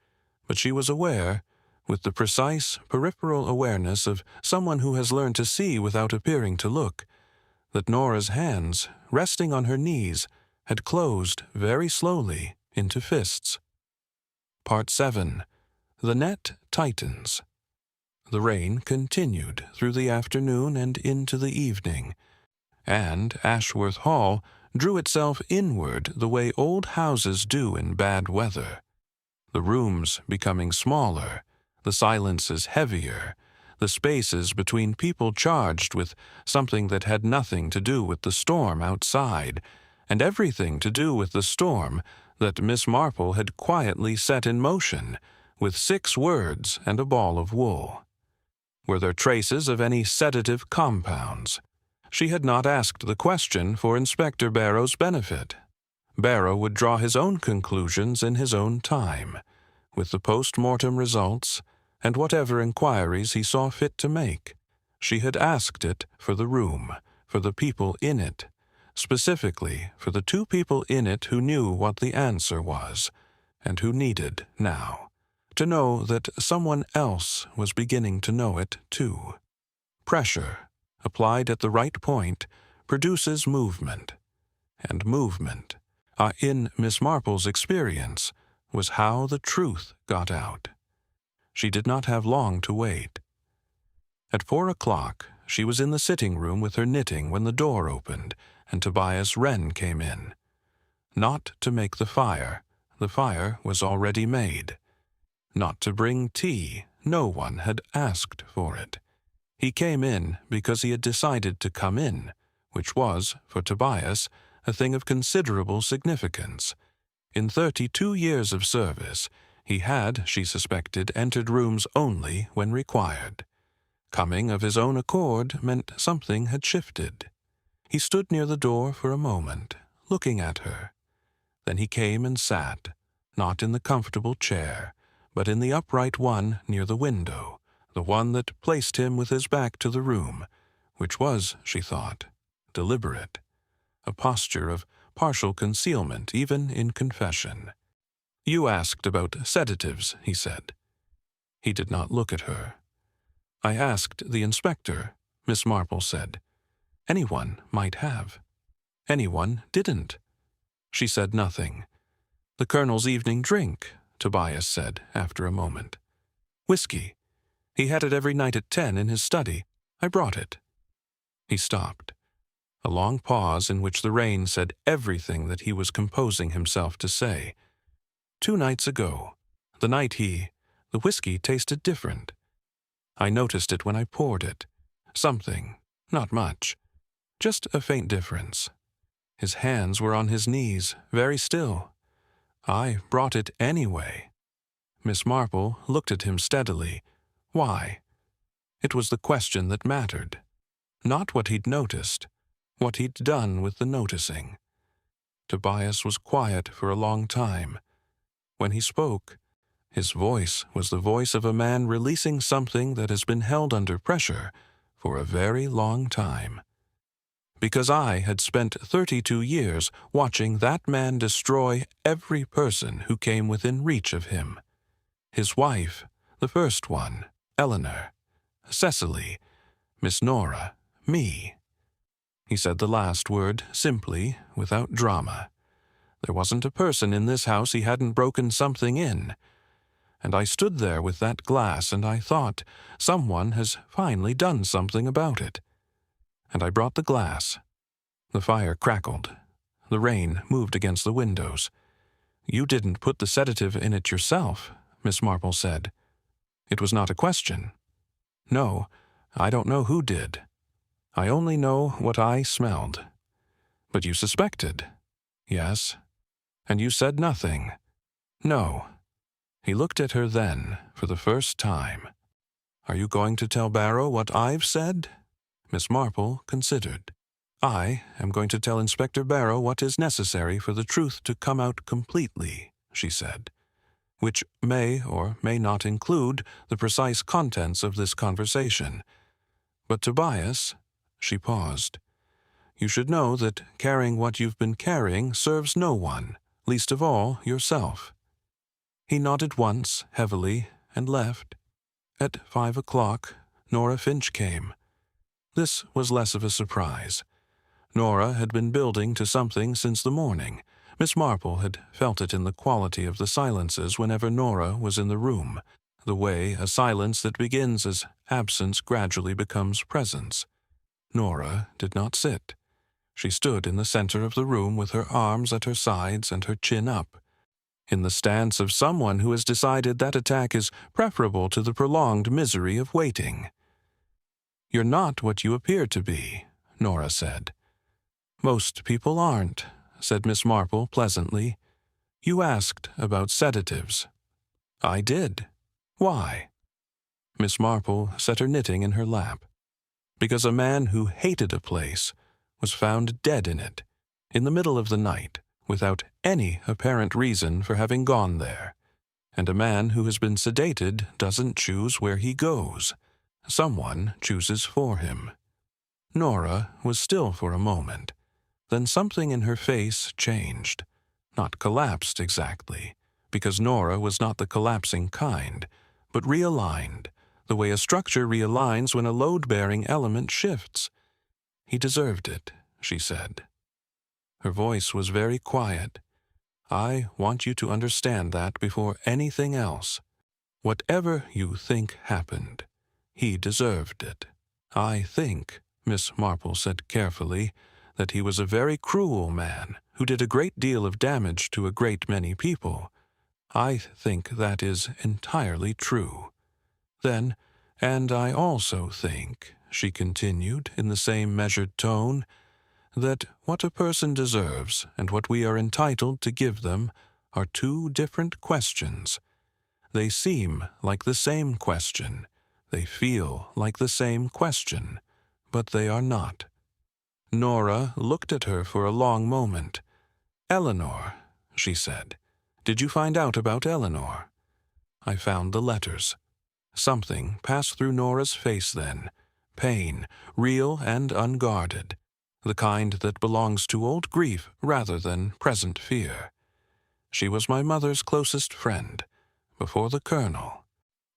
but she was aware, with the precise peripheral awareness of someone who has learned to see without appearing to look, that Nora's hands, resting on her knees, had closed very slowly into fists. Part 7. The net tightens. The rain continued through the afternoon and into the evening, and Ashworth Hall drew itself inward the way old houses do in bad weather, the rooms becoming smaller, the silences heavier, the spaces between people charged with something that had nothing to do with the storm outside, and everything to do with the storm that Miss Marple had quietly set in motion, with 6 words and a ball of wool. Were there traces of any sedative compounds? She had not asked the question for Inspector Barrow's benefit. Barrow would draw his own conclusions in his own time, with the post-mortem results and whatever inquiries he saw fit to make. She had asked it for the room, for the people in it, specifically for the 2 people in it who knew what the answer was, and who needed, now, to know that someone else was beginning to know it too. Pressure, applied at the right point, produces movement, and movement, in Miss Marple's experience, was how the truth got out. She did not have long to wait. At 4 o'clock, she was in the sitting room with her knitting when the door opened and Tobias Wren came in. Not to make the fire was already made. Not to bring tea, no one had asked for it. He came in because he had decided to come in, which was, for Tobias, a thing of considerable significance. In 32 years of service, he had, she suspected, entered rooms only when required. Coming of his own accord meant something had shifted. He stood near the door for a moment, looking at her. Then he came and sat, not in the comfortable chair, but in the upright one near the window, the one that placed him with his back to the room, which was, she thought, deliberate, a posture of partial concealment even in confession. "You asked about sedatives," he said. He did not look at her. "I asked the inspector," Miss Marple said. "Anyone might have. Anyone didn't." She said nothing. "The Colonel's evening drink," Tobias said after a moment. "Whiskey. He had it every night at 10 in his study. I brought it." He stopped. A long pause in which the rain said everything that he was composing himself to say. 2 nights ago, the night the whiskey tasted different. I noticed it when I poured it. Something, not much, just a faint difference. His hands were on his knees, very still. I brought it anyway." Miss Marple looked at him steadily. Why? It was the question that mattered. Not what he'd noticed, what he'd done with the noticing. Tobias was quiet for a long time. When he spoke, his voice was the voice of a man releasing something that has been held under pressure for a very long time. Because I had spent 32 years watching that man destroy every person who came within reach of him. His wife, the first one, Eleanor, Cecily, Miss Nora, me. He said the last word simply, without drama. There wasn't a person in this house he hadn't broken something in. And I stood there with that glass and I thought, someone has finally done something about it. And I brought the glass. The fire crackled. The rain moved against the windows. "You didn't put the sedative in it yourself," Miss Marple said. It was not a question. "No, I don't know who did. I only know what I smelled." But you suspected. Yes. And you said nothing. No. He looked at her then, for the first time. Are you going to tell Barrow what I've said? Miss Marple considered. I am going to tell Inspector Barrow what is necessary for the truth to come out completely, she said, which may or may not include the precise contents of this conversation. But Tobias, she paused. You should know that carrying what you've been carrying serves no one, least of all yourself. He nodded once, heavily, and left. At 5 o'clock, Nora Finch came. This was less of a surprise. Nora had been building to something since the morning. Miss Marple had felt it in the quality of the silences whenever Nora was in the room, the way a silence that begins as absence gradually becomes presence. Nora did not sit. She stood in the center of the room with her arms at her sides and her chin up, in the stance of someone who has decided that attack is preferable to the prolonged misery of waiting. You're not what you appear to be, Nora said. Most people aren't, said Miss Marple pleasantly. You asked about sedatives. I did. Why? Miss Marple set her knitting in her lap. Because a man who hated a place was found dead in it, in the middle of the night, without any apparent reason for having gone there. And a man who has been sedated doesn't choose where he goes. Someone chooses for him. Nora was still for a moment. Then something in her face changed. Not collapsed exactly, because Nora was not the collapsing kind, but realigned, the way a structure realigns when a load-bearing element shifts. He deserved it, she said. Her voice was very quiet. I want you to understand that before anything else. Whatever you think happened, he deserved it. I think, Miss Marple said carefully, that he was a very cruel man who did a great deal of damage to a great many people. I think that is entirely true. Then, and I also think, she continued in the same measured tone, that what a person deserves and what we are entitled to give them are two different questions. They seem like the same question. They feel like the same question, but they are not. Nora looked at her for a long moment. Eleanor, she said. Did you find out about Eleanor? I found the letters. Something passed through Nora's face then. Pain, real and unguarded. The kind that belongs to old grief rather than present fear. She was my mother's closest friend, before the Colonel.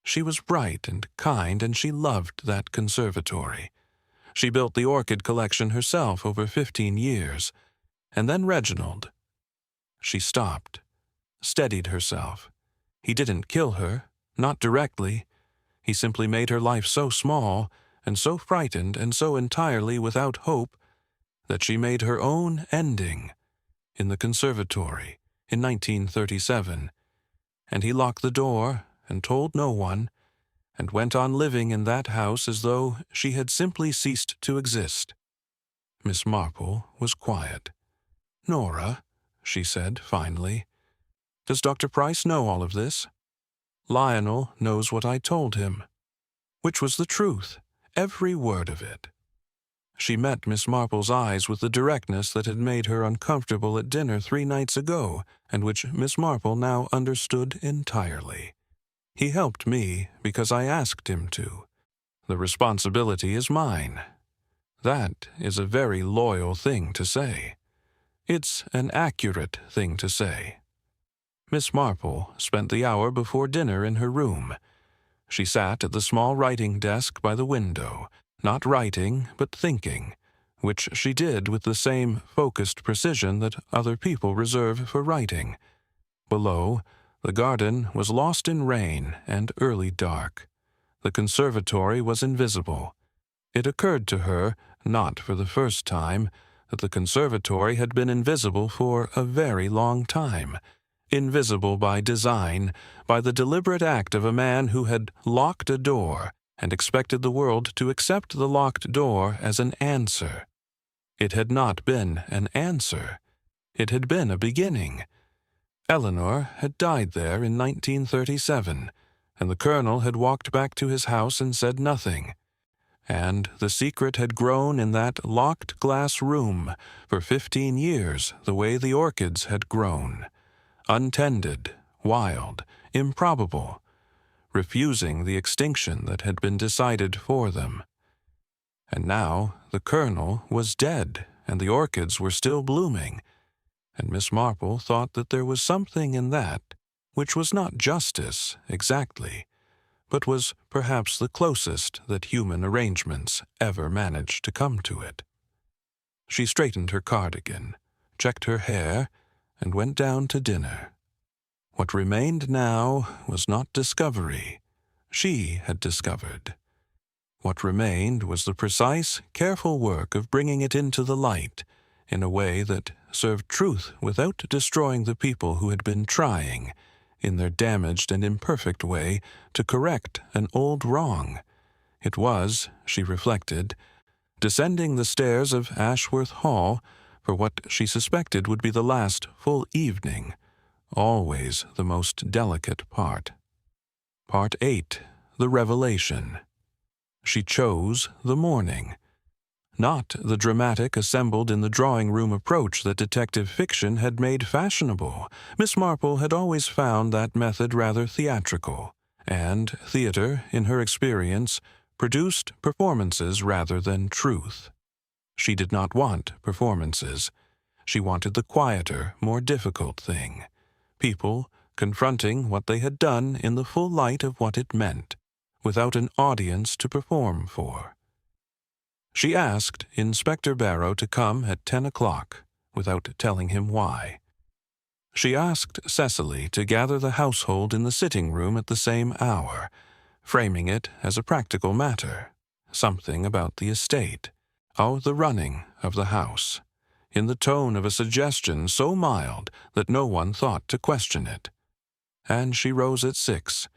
She was bright and kind, and she loved that conservatory. She built the orchid collection herself over 15 years. And then Reginald. She stopped, steadied herself. He didn't kill her, not directly. He simply made her life so small, and so frightened, and so entirely without hope, that she made her own ending in the conservatory in 1937. And he locked the door and told no one, and went on living in that house as though she had simply ceased to exist. Miss Marple was quiet. Nora, she said finally, does Dr. Pryce know all of this? Lionel knows what I told him, which was the truth, every word of it. She met Miss Marple's eyes with the directness that had made her uncomfortable at dinner 3 nights ago, and which Miss Marple now understood entirely. He helped me because I asked him to. The responsibility is mine. That is a very loyal thing to say. It's an accurate thing to say. Miss Marple spent the hour before dinner in her room. She sat at the small writing desk by the window, not writing but thinking, which she did with the same focused precision that other people reserve for writing. Below, the garden was lost in rain and early dark. The conservatory was invisible. It occurred to her, not for the first time, that the conservatory had been invisible for a very long time. Invisible by design, by the deliberate act of a man who had locked a door and expected the world to accept the locked door as an answer. It had not been an answer. It had been a beginning. Eleanor had died there in 1937, and the colonel had walked back to his house and said nothing. And the secret had grown in that locked glass room for 15 years the way the orchids had grown, untended, wild, improbable, refusing the extinction that had been decided for them. And now the colonel was dead, and the orchids were still blooming, and Miss Marple thought that there was something in that which was not justice exactly, but was perhaps the closest that human arrangements ever managed to come to it. She straightened her cardigan, checked her hair, and went down to dinner. What remained now was not discovery. She had discovered. What remained was the precise, careful work of bringing it into the light in a way that served truth without destroying the people who had been trying, in their damaged and imperfect way, to correct an old wrong. It was, she reflected, descending the stairs of Ashworth Hall for what she suspected would be the last full evening, always the most delicate part. Part 8, the revelation. She chose the morning. Not the dramatic assembled in the drawing-room approach that detective fiction had made fashionable. Miss Marple had always found that method rather theatrical, and theater, in her experience, produced performances rather than truth. She did not want performances. She wanted the quieter, more difficult thing. People confronting what they had done in the full light of what it meant, without an audience to perform for. She asked Inspector Barrow to come at 10 o'clock, without telling him why. She asked Cecily to gather the household in the sitting room at the same hour, framing it as a practical matter, something about the estate, the running of the house, in the tone of a suggestion so mild that no one thought to question it. And she rose at 6,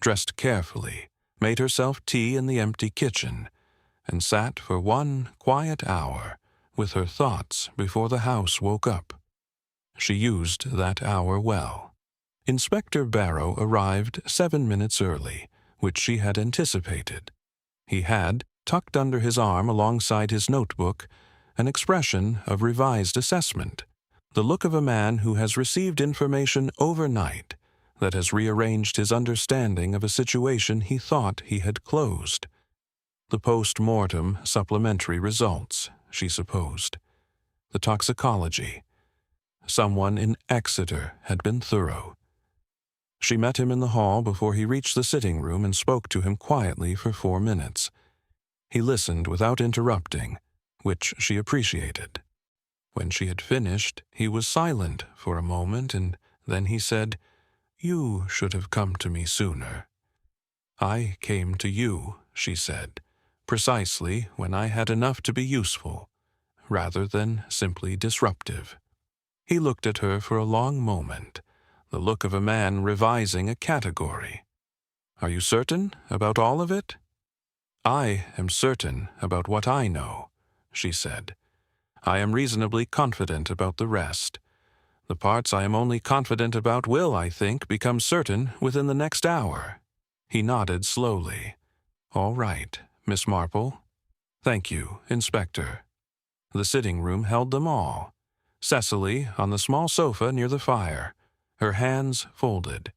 dressed carefully, made herself tea in the empty kitchen, and sat for 1 quiet hour with her thoughts before the house woke up. She used that hour well. Inspector Barrow arrived 7 minutes early, which she had anticipated. He had, tucked under his arm alongside his notebook, an expression of revised assessment, the look of a man who has received information overnight that has rearranged his understanding of a situation he thought he had closed. The post-mortem supplementary results, she supposed. The toxicology. Someone in Exeter had been thorough. She met him in the hall before he reached the sitting room and spoke to him quietly for 4 minutes. He listened without interrupting, which she appreciated. When she had finished, he was silent for a moment, and then he said, "You should have come to me sooner." "I came to you," she said, "precisely when I had enough to be useful, rather than simply disruptive." He looked at her for a long moment, the look of a man revising a category. "Are you certain about all of it?" "I am certain about what I know," she said. "I am reasonably confident about the rest. The parts I am only confident about will, I think, become certain within the next hour." He nodded slowly. "All right, Miss Marple." "Thank you, Inspector." The sitting room held them all. Cecily on the small sofa near the fire, her hands folded.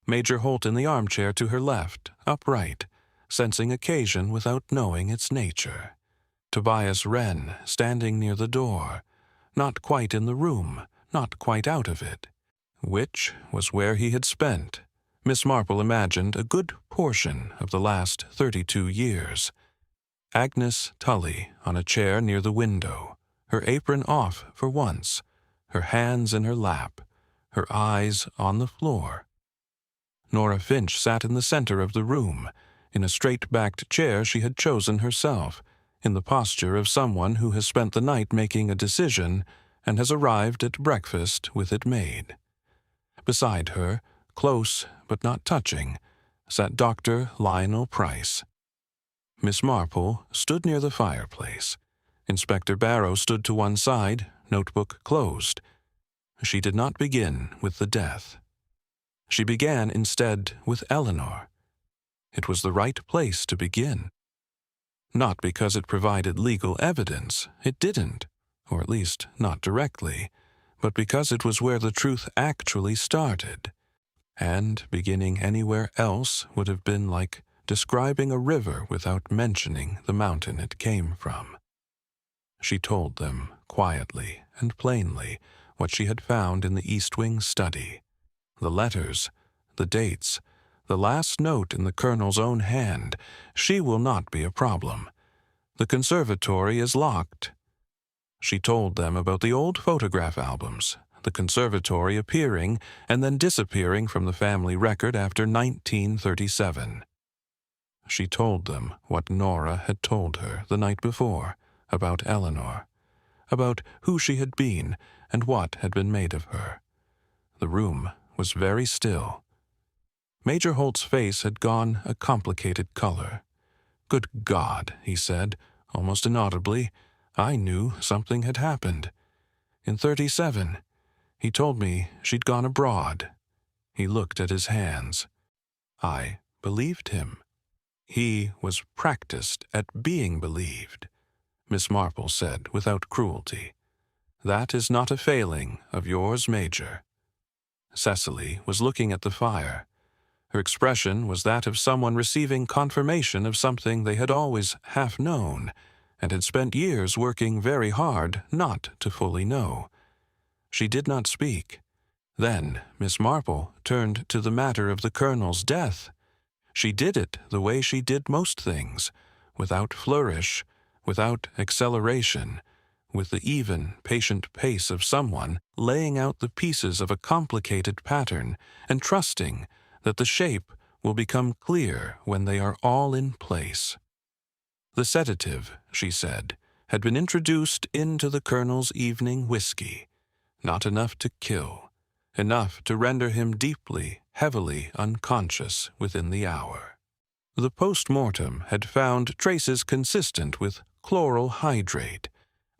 Major Holt in the armchair to her left, upright, sensing occasion without knowing its nature. Tobias Wren standing near the door, not quite in the room, not quite out of it, which was where he had spent, Miss Marple imagined, a good portion of the last 32 years. Agnes Tully on a chair near the window, her apron off for once, her hands in her lap, her eyes on the floor. Nora Finch sat in the center of the room, in a straight-backed chair she had chosen herself, in the posture of someone who has spent the night making a decision and has arrived at breakfast with it made. Beside her, close but not touching, sat Dr. Lionel Pryce. Miss Marple stood near the fireplace, Inspector Barrow stood to one side, notebook closed. She did not begin with the death. She began instead with Eleanor. It was the right place to begin. Not because it provided legal evidence, it didn't, or at least not directly, but because it was where the truth actually started. And beginning anywhere else would have been like describing a river without mentioning the mountain it came from. She told them, quietly and plainly, what she had found in the East Wing study. The letters, the dates, the last note in the Colonel's own hand. She will not be a problem. The conservatory is locked. She told them about the old photograph albums, the conservatory appearing and then disappearing from the family record after 1937. She told them what Nora had told her the night before about Eleanor, about who she had been and what had been made of her. The room was very still. Major Holt's face had gone a complicated color. "Good God," he said, almost inaudibly, "I knew something had happened. In 37, he told me she'd gone abroad." He looked at his hands. I believed him. He was practiced at being believed, Miss Marple said without cruelty. "That is not a failing of yours, Major." Cecily was looking at the fire. Her expression was that of someone receiving confirmation of something they had always half known, and had spent years working very hard not to fully know. She did not speak. Then Miss Marple turned to the matter of the Colonel's death. She did it the way she did most things, without flourish, without acceleration, with the even, patient pace of someone laying out the pieces of a complicated pattern and trusting that the shape will become clear when they are all in place. The sedative, she said, had been introduced into the Colonel's evening whiskey, not enough to kill, enough to render him deeply, heavily unconscious within the hour. The post-mortem had found traces consistent with chloral hydrate,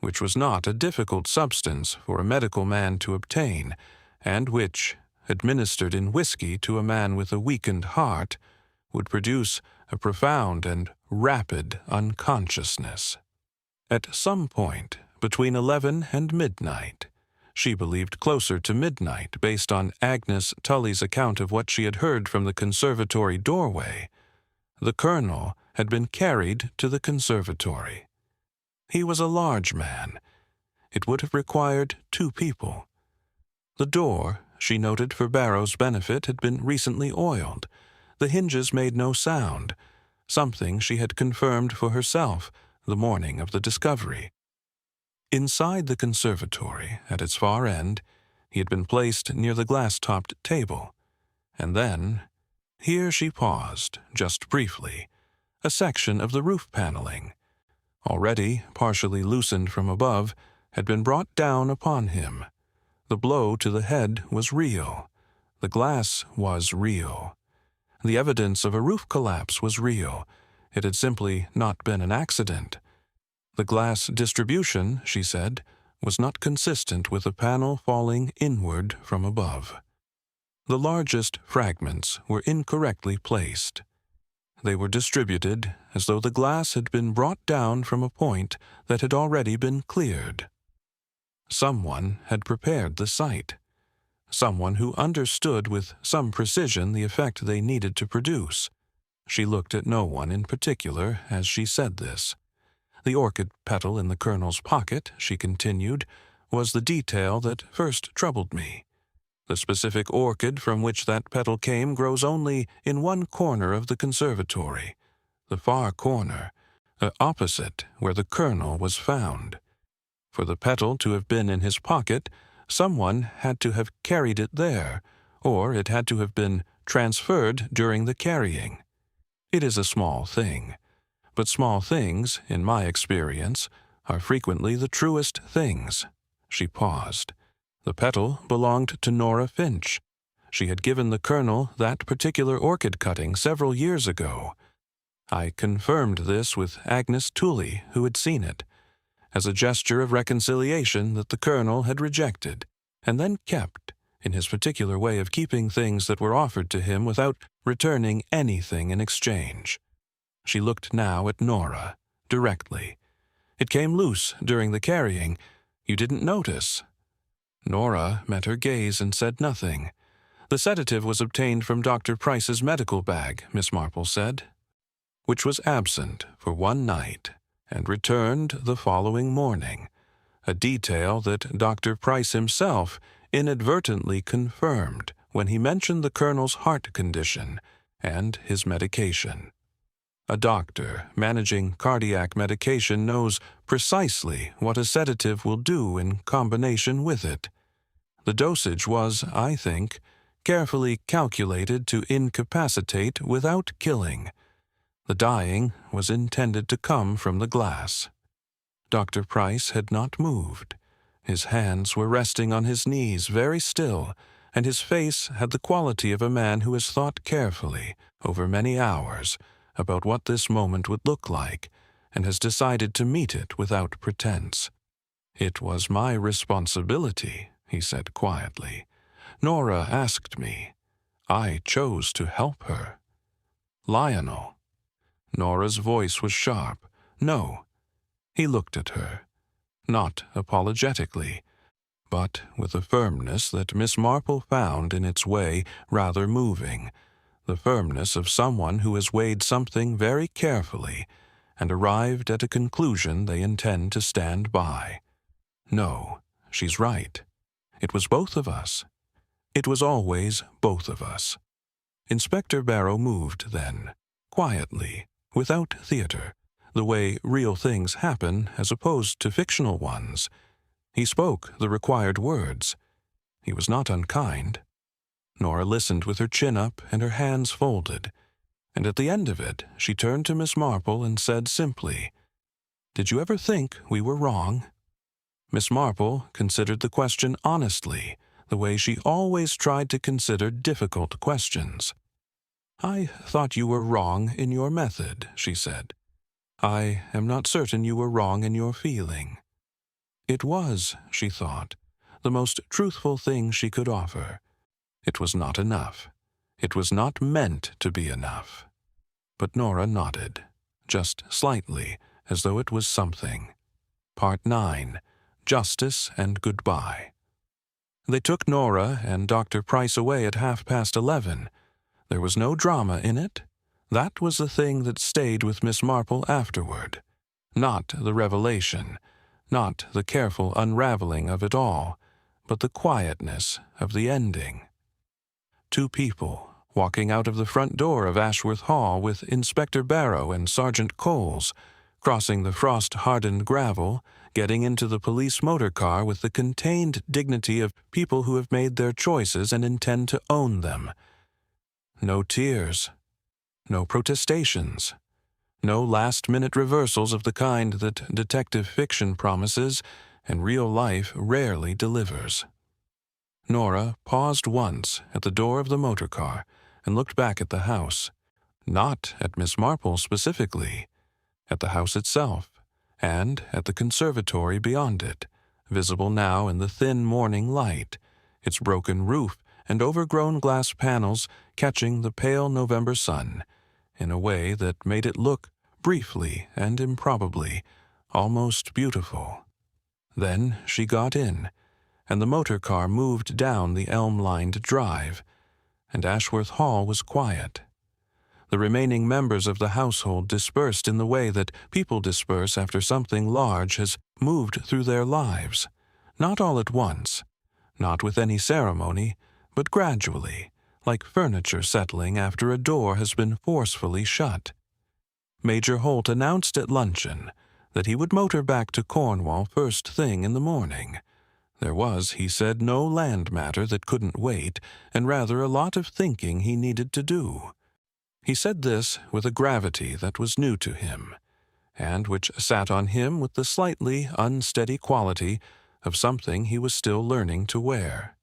which was not a difficult substance for a medical man to obtain, and which, administered in whiskey to a man with a weakened heart, would produce a profound and rapid unconsciousness. At some point between 11 and midnight, she believed closer to midnight based on Agnes Tully's account of what she had heard from the conservatory doorway, the Colonel had been carried to the conservatory. He was a large man. It would have required 2 people. The door, she noted for Barrow's benefit, had been recently oiled. The hinges made no sound, something she had confirmed for herself the morning of the discovery. Inside the conservatory, at its far end, he had been placed near the glass-topped table. And then, here she paused, just briefly, a section of the roof paneling, already partially loosened from above, had been brought down upon him. The blow to the head was real. The glass was real. The evidence of a roof collapse was real. It had simply not been an accident. The glass distribution, she said, was not consistent with the panel falling inward from above. The largest fragments were incorrectly placed. They were distributed as though the glass had been brought down from a point that had already been cleared. Someone had prepared the site. Someone who understood with some precision the effect they needed to produce. She looked at no one in particular as she said this. The orchid petal in the Colonel's pocket, she continued, was the detail that first troubled me. The specific orchid from which that petal came grows only in one corner of the conservatory, the far corner, opposite where the Colonel was found. For the petal to have been in his pocket, someone had to have carried it there, or it had to have been transferred during the carrying. It is a small thing, but small things, in my experience, are frequently the truest things. She paused. The petal belonged to Nora Finch. She had given the Colonel that particular orchid cutting several years ago. I confirmed this with Agnes Tully, who had seen it. as a gesture of reconciliation that the colonel had rejected, and then kept, in his particular way of keeping things that were offered to him without returning anything in exchange. She looked now at Nora, directly. It came loose during the carrying. You didn't notice. Nora met her gaze and said nothing. The sedative was obtained from Dr. Pryce's medical bag, Miss Marple said, which was absent for one night and returned the following morning, a detail that Dr. Pryce himself inadvertently confirmed when he mentioned the colonel's heart condition and his medication. A doctor managing cardiac medication knows precisely what a sedative will do in combination with it. The dosage was, I think, carefully calculated to incapacitate without killing. The dying was intended to come from the glass. Dr. Pryce had not moved. His hands were resting on his knees very still, and his face had the quality of a man who has thought carefully, over many hours, about what this moment would look like, and has decided to meet it without pretense. "It was my responsibility," he said quietly. "Nora asked me. I chose to help her. Lionel." Nora's voice was sharp. "No." He looked at her, not apologetically, but with a firmness that Miss Marple found in its way rather moving, the firmness of someone who has weighed something very carefully and arrived at a conclusion they intend to stand by. "No, she's right. It was both of us. It was always both of us." Inspector Barrow moved then, quietly, without theater, the way real things happen as opposed to fictional ones. He spoke the required words. He was not unkind. Nora listened with her chin up and her hands folded, and at the end of it she turned to Miss Marple and said simply, "Did you ever think we were wrong?" Miss Marple considered the question honestly, the way she always tried to consider difficult questions. "I thought you were wrong in your method," she said. "I am not certain you were wrong in your feeling." It was, she thought, the most truthful thing she could offer. It was not enough. It was not meant to be enough. But Nora nodded, just slightly, as though it was something. Part 9. Justice and Goodbye. They took Nora and Dr. Pryce away at 11:30. There was no drama in it. That was the thing that stayed with Miss Marple afterward. Not the revelation, not the careful unraveling of it all, but the quietness of the ending. Two people, walking out of the front door of Ashworth Hall with Inspector Barrow and Sergeant Coles, crossing the frost-hardened gravel, getting into the police motor car with the contained dignity of people who have made their choices and intend to own them. No tears. No protestations. No last-minute reversals of the kind that detective fiction promises and real life rarely delivers. Nora paused once at the door of the motor car and looked back at the house, not at Miss Marple specifically, at the house itself, and at the conservatory beyond it, visible now in the thin morning light, its broken roof and overgrown glass panels catching the pale November sun, in a way that made it look, briefly and improbably, almost beautiful. Then she got in, and the motor car moved down the elm-lined drive, and Ashworth Hall was quiet. The remaining members of the household dispersed in the way that people disperse after something large has moved through their lives, not all at once, not with any ceremony, but gradually, like furniture settling after a door has been forcefully shut. Major Holt announced at luncheon that he would motor back to Cornwall first thing in the morning. There was, he said, no land matter that couldn't wait, and rather a lot of thinking he needed to do. He said this with a gravity that was new to him, and which sat on him with the slightly unsteady quality of something he was still learning to wear.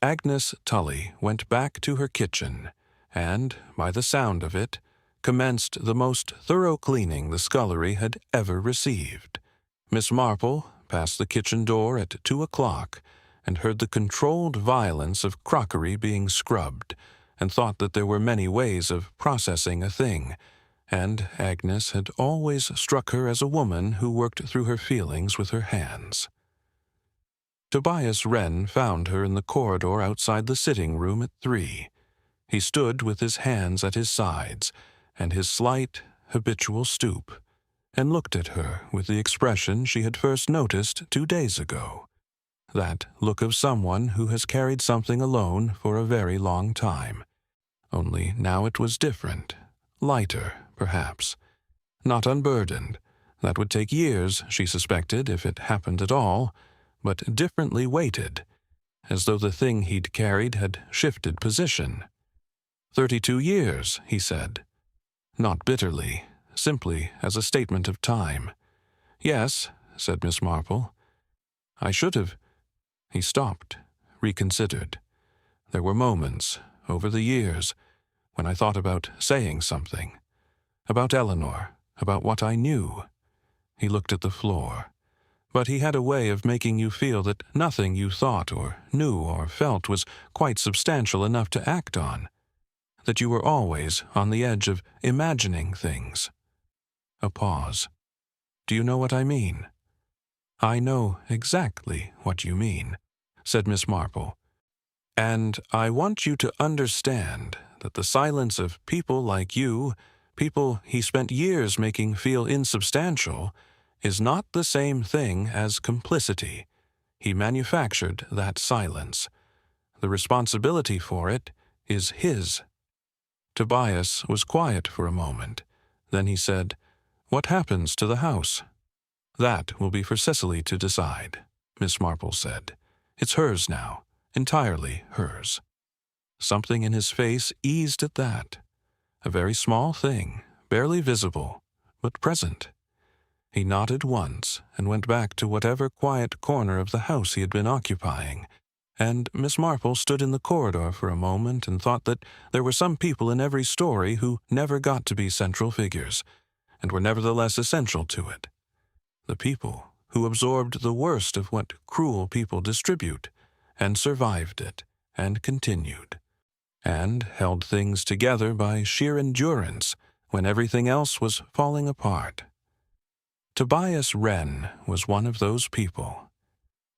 Agnes Tully went back to her kitchen, and, by the sound of it, commenced the most thorough cleaning the scullery had ever received. Miss Marple passed the kitchen door at 2 o'clock and heard the controlled violence of crockery being scrubbed, and thought that there were many ways of processing a thing, and Agnes had always struck her as a woman who worked through her feelings with her hands. Tobias Wren found her in the corridor outside the sitting-room at 3. He stood with his hands at his sides, and his slight, habitual stoop, and looked at her with the expression she had first noticed 2 days ago, that look of someone who has carried something alone for a very long time. Only now it was different, lighter, perhaps, not unburdened. That would take years, she suspected, if it happened at all, but differently weighted, as though the thing he'd carried had shifted position. 32 years, he said. Not bitterly, simply as a statement of time. Yes, said Miss Marple. I should have. He stopped, reconsidered. There were moments, over the years, when I thought about saying something. About Eleanor, about what I knew. He looked at the floor. But he had a way of making you feel that nothing you thought or knew or felt was quite substantial enough to act on, that you were always on the edge of imagining things. A pause. Do you know what I mean? I know exactly what you mean, said Miss Marple. And I want you to understand that the silence of people like you, people he spent years making feel insubstantial, is not the same thing as complicity. He manufactured that silence. The responsibility for it is his. Tobias was quiet for a moment. Then he said, What happens to the house? That will be for Cecily to decide, Miss Marple said. It's hers now, entirely hers. Something in his face eased at that. A very small thing, barely visible, but present. He nodded once and went back to whatever quiet corner of the house he had been occupying, and Miss Marple stood in the corridor for a moment and thought that there were some people in every story who never got to be central figures, and were nevertheless essential to it. The people who absorbed the worst of what cruel people distribute, and survived it, and continued, and held things together by sheer endurance when everything else was falling apart. Tobias Wren was one of those people.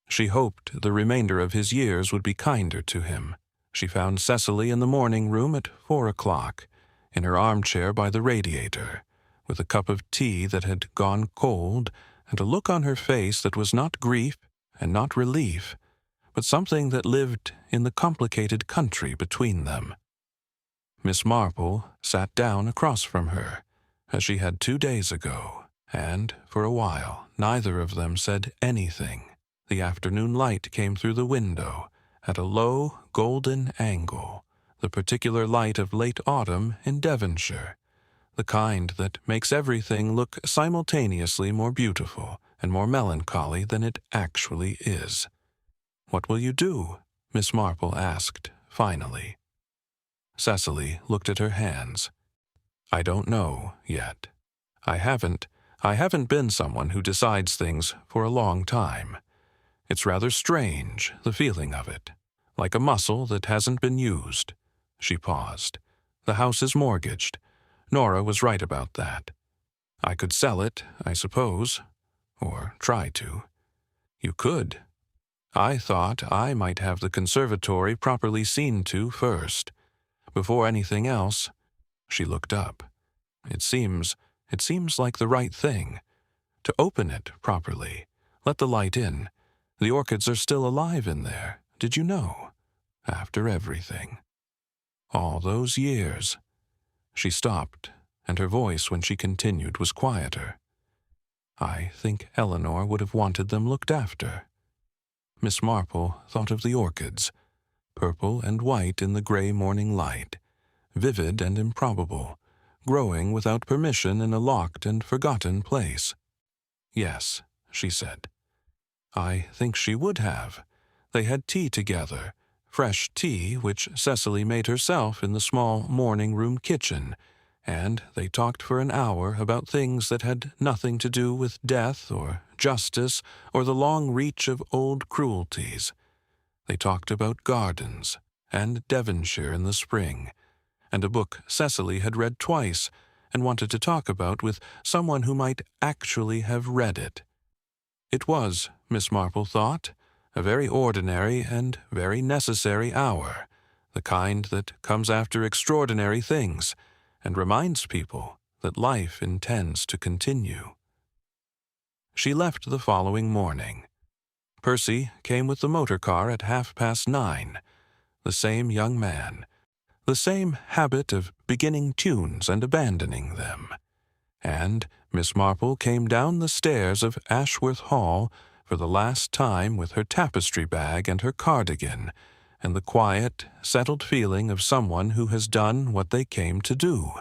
She hoped the remainder of his years would be kinder to him. She found Cecily in the morning room at 4 o'clock, in her armchair by the radiator, with a cup of tea that had gone cold, and a look on her face that was not grief and not relief, but something that lived in the complicated country between them. Miss Marple sat down across from her, as she had 2 days ago, and, for a while, neither of them said anything. The afternoon light came through the window, at a low, golden angle, the particular light of late autumn in Devonshire, the kind that makes everything look simultaneously more beautiful and more melancholy than it actually is. What will you do? Miss Marple asked, finally. Cecily looked at her hands. I don't know, yet. I haven't been someone who decides things for a long time. It's rather strange, the feeling of it, like a muscle that hasn't been used. She paused. The house is mortgaged. Nora was right about that. I could sell it, I suppose, or try to. You could. I thought I might have the conservatory properly seen to first. Before anything else. She looked up. It seems like the right thing. To open it properly. Let the light in. The orchids are still alive in there, did you know? After everything. All those years. She stopped, and her voice when she continued was quieter. I think Eleanor would have wanted them looked after. Miss Marple thought of the orchids, purple and white in the gray morning light, vivid and improbable, growing without permission in a locked and forgotten place. Yes, she said. I think she would have. They had tea together, fresh tea which Cecily made herself in the small morning-room kitchen, and they talked for an hour about things that had nothing to do with death or justice or the long reach of old cruelties. They talked about gardens and Devonshire in the spring, and a book Cecily had read twice and wanted to talk about with someone who might actually have read it. It was, Miss Marple thought, a very ordinary and very necessary hour, the kind that comes after extraordinary things and reminds people that life intends to continue. She left the following morning. Percy came with the motor car at 9:30. The same young man, the same habit of beginning tunes and abandoning them. And Miss Marple came down the stairs of Ashworth Hall for the last time with her tapestry bag and her cardigan, and the quiet, settled feeling of someone who has done what they came to do.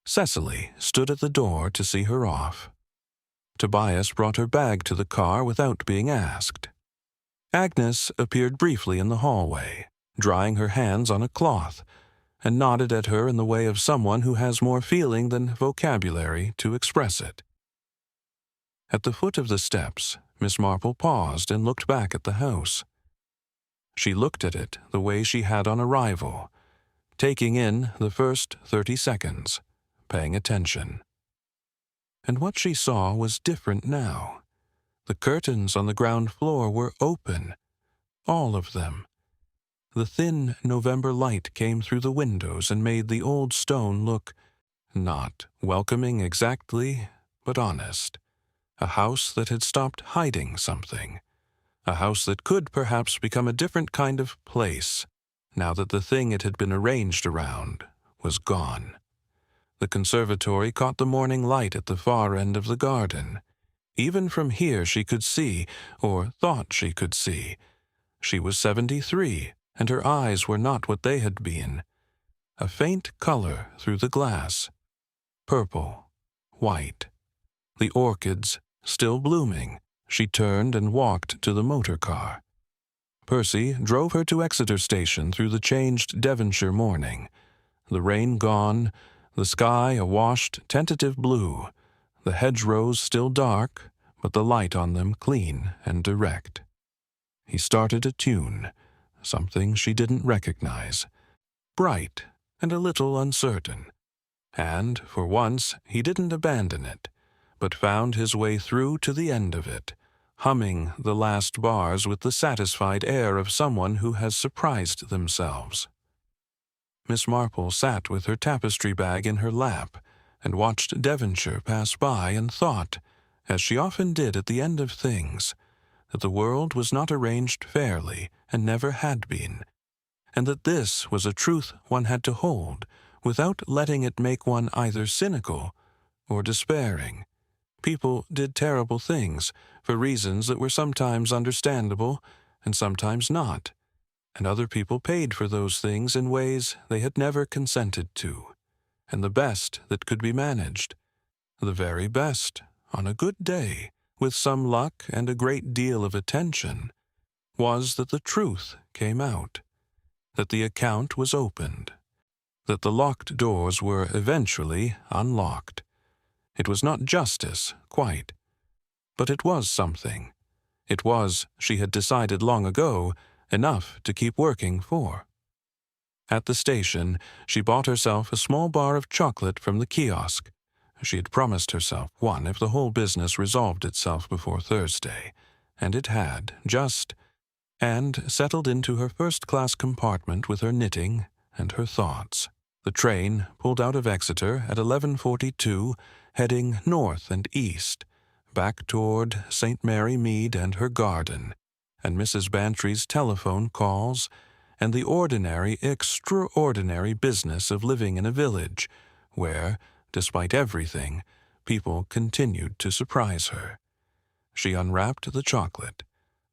Cecily stood at the door to see her off. Tobias brought her bag to the car without being asked. Agnes appeared briefly in the hallway, drying her hands on a cloth, and nodded at her in the way of someone who has more feeling than vocabulary to express it. At the foot of the steps, Miss Marple paused and looked back at the house. She looked at it the way she had on arrival, taking in the first 30 seconds, paying attention. And what she saw was different now. The curtains on the ground floor were open, all of them. The thin November light came through the windows and made the old stone look not welcoming exactly, but honest. A house that had stopped hiding something. A house that could perhaps become a different kind of place, now that the thing it had been arranged around was gone. The conservatory caught the morning light at the far end of the garden. Even from here she could see, or thought she could see. She was 73, and her eyes were not what they had been. A faint color through the glass. Purple, white. The orchids still blooming. She turned and walked to the motor car. Percy drove her to Exeter Station through the changed Devonshire morning. The rain gone, the sky a washed, tentative blue, the hedgerows still dark, but the light on them clean and direct. He started a tune, something she didn't recognize, bright and a little uncertain. And, for once, he didn't abandon it, but found his way through to the end of it, humming the last bars with the satisfied air of someone who has surprised themselves. Miss Marple sat with her tapestry bag in her lap and watched Devonshire pass by and thought, as she often did at the end of things, that the world was not arranged fairly and never had been, and that this was a truth one had to hold without letting it make one either cynical or despairing. People did terrible things for reasons that were sometimes understandable and sometimes not, and other people paid for those things in ways they had never consented to, and the best that could be managed, the very best, on a good day, with some luck and a great deal of attention, was that the truth came out, that the account was opened, that the locked doors were eventually unlocked. It was not justice, quite, but it was something. It was, she had decided long ago, enough to keep working for. At the station, she bought herself a small bar of chocolate from the kiosk. She had promised herself one if the whole business resolved itself before Thursday, and it had, just, and settled into her first-class compartment with her knitting and her thoughts. The train pulled out of Exeter at 11:42, heading north and east, back toward St. Mary Mead and her garden, and Mrs. Bantry's telephone calls, and the ordinary, extraordinary business of living in a village, where, despite everything, people continued to surprise her. She unwrapped the chocolate,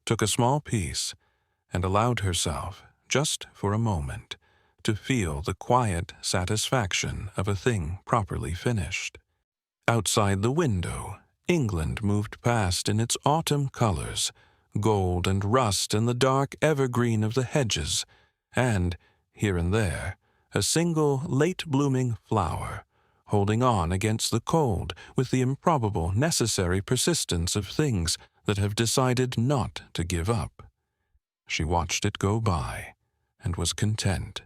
took a small piece, and allowed herself, just for a moment, to feel the quiet satisfaction of a thing properly finished. Outside the window, England moved past in its autumn colors, gold and rust in the dark evergreen of the hedges, and, here and there, a single late-blooming flower, holding on against the cold with the improbable, necessary persistence of things that have decided not to give up. She watched it go by and was content.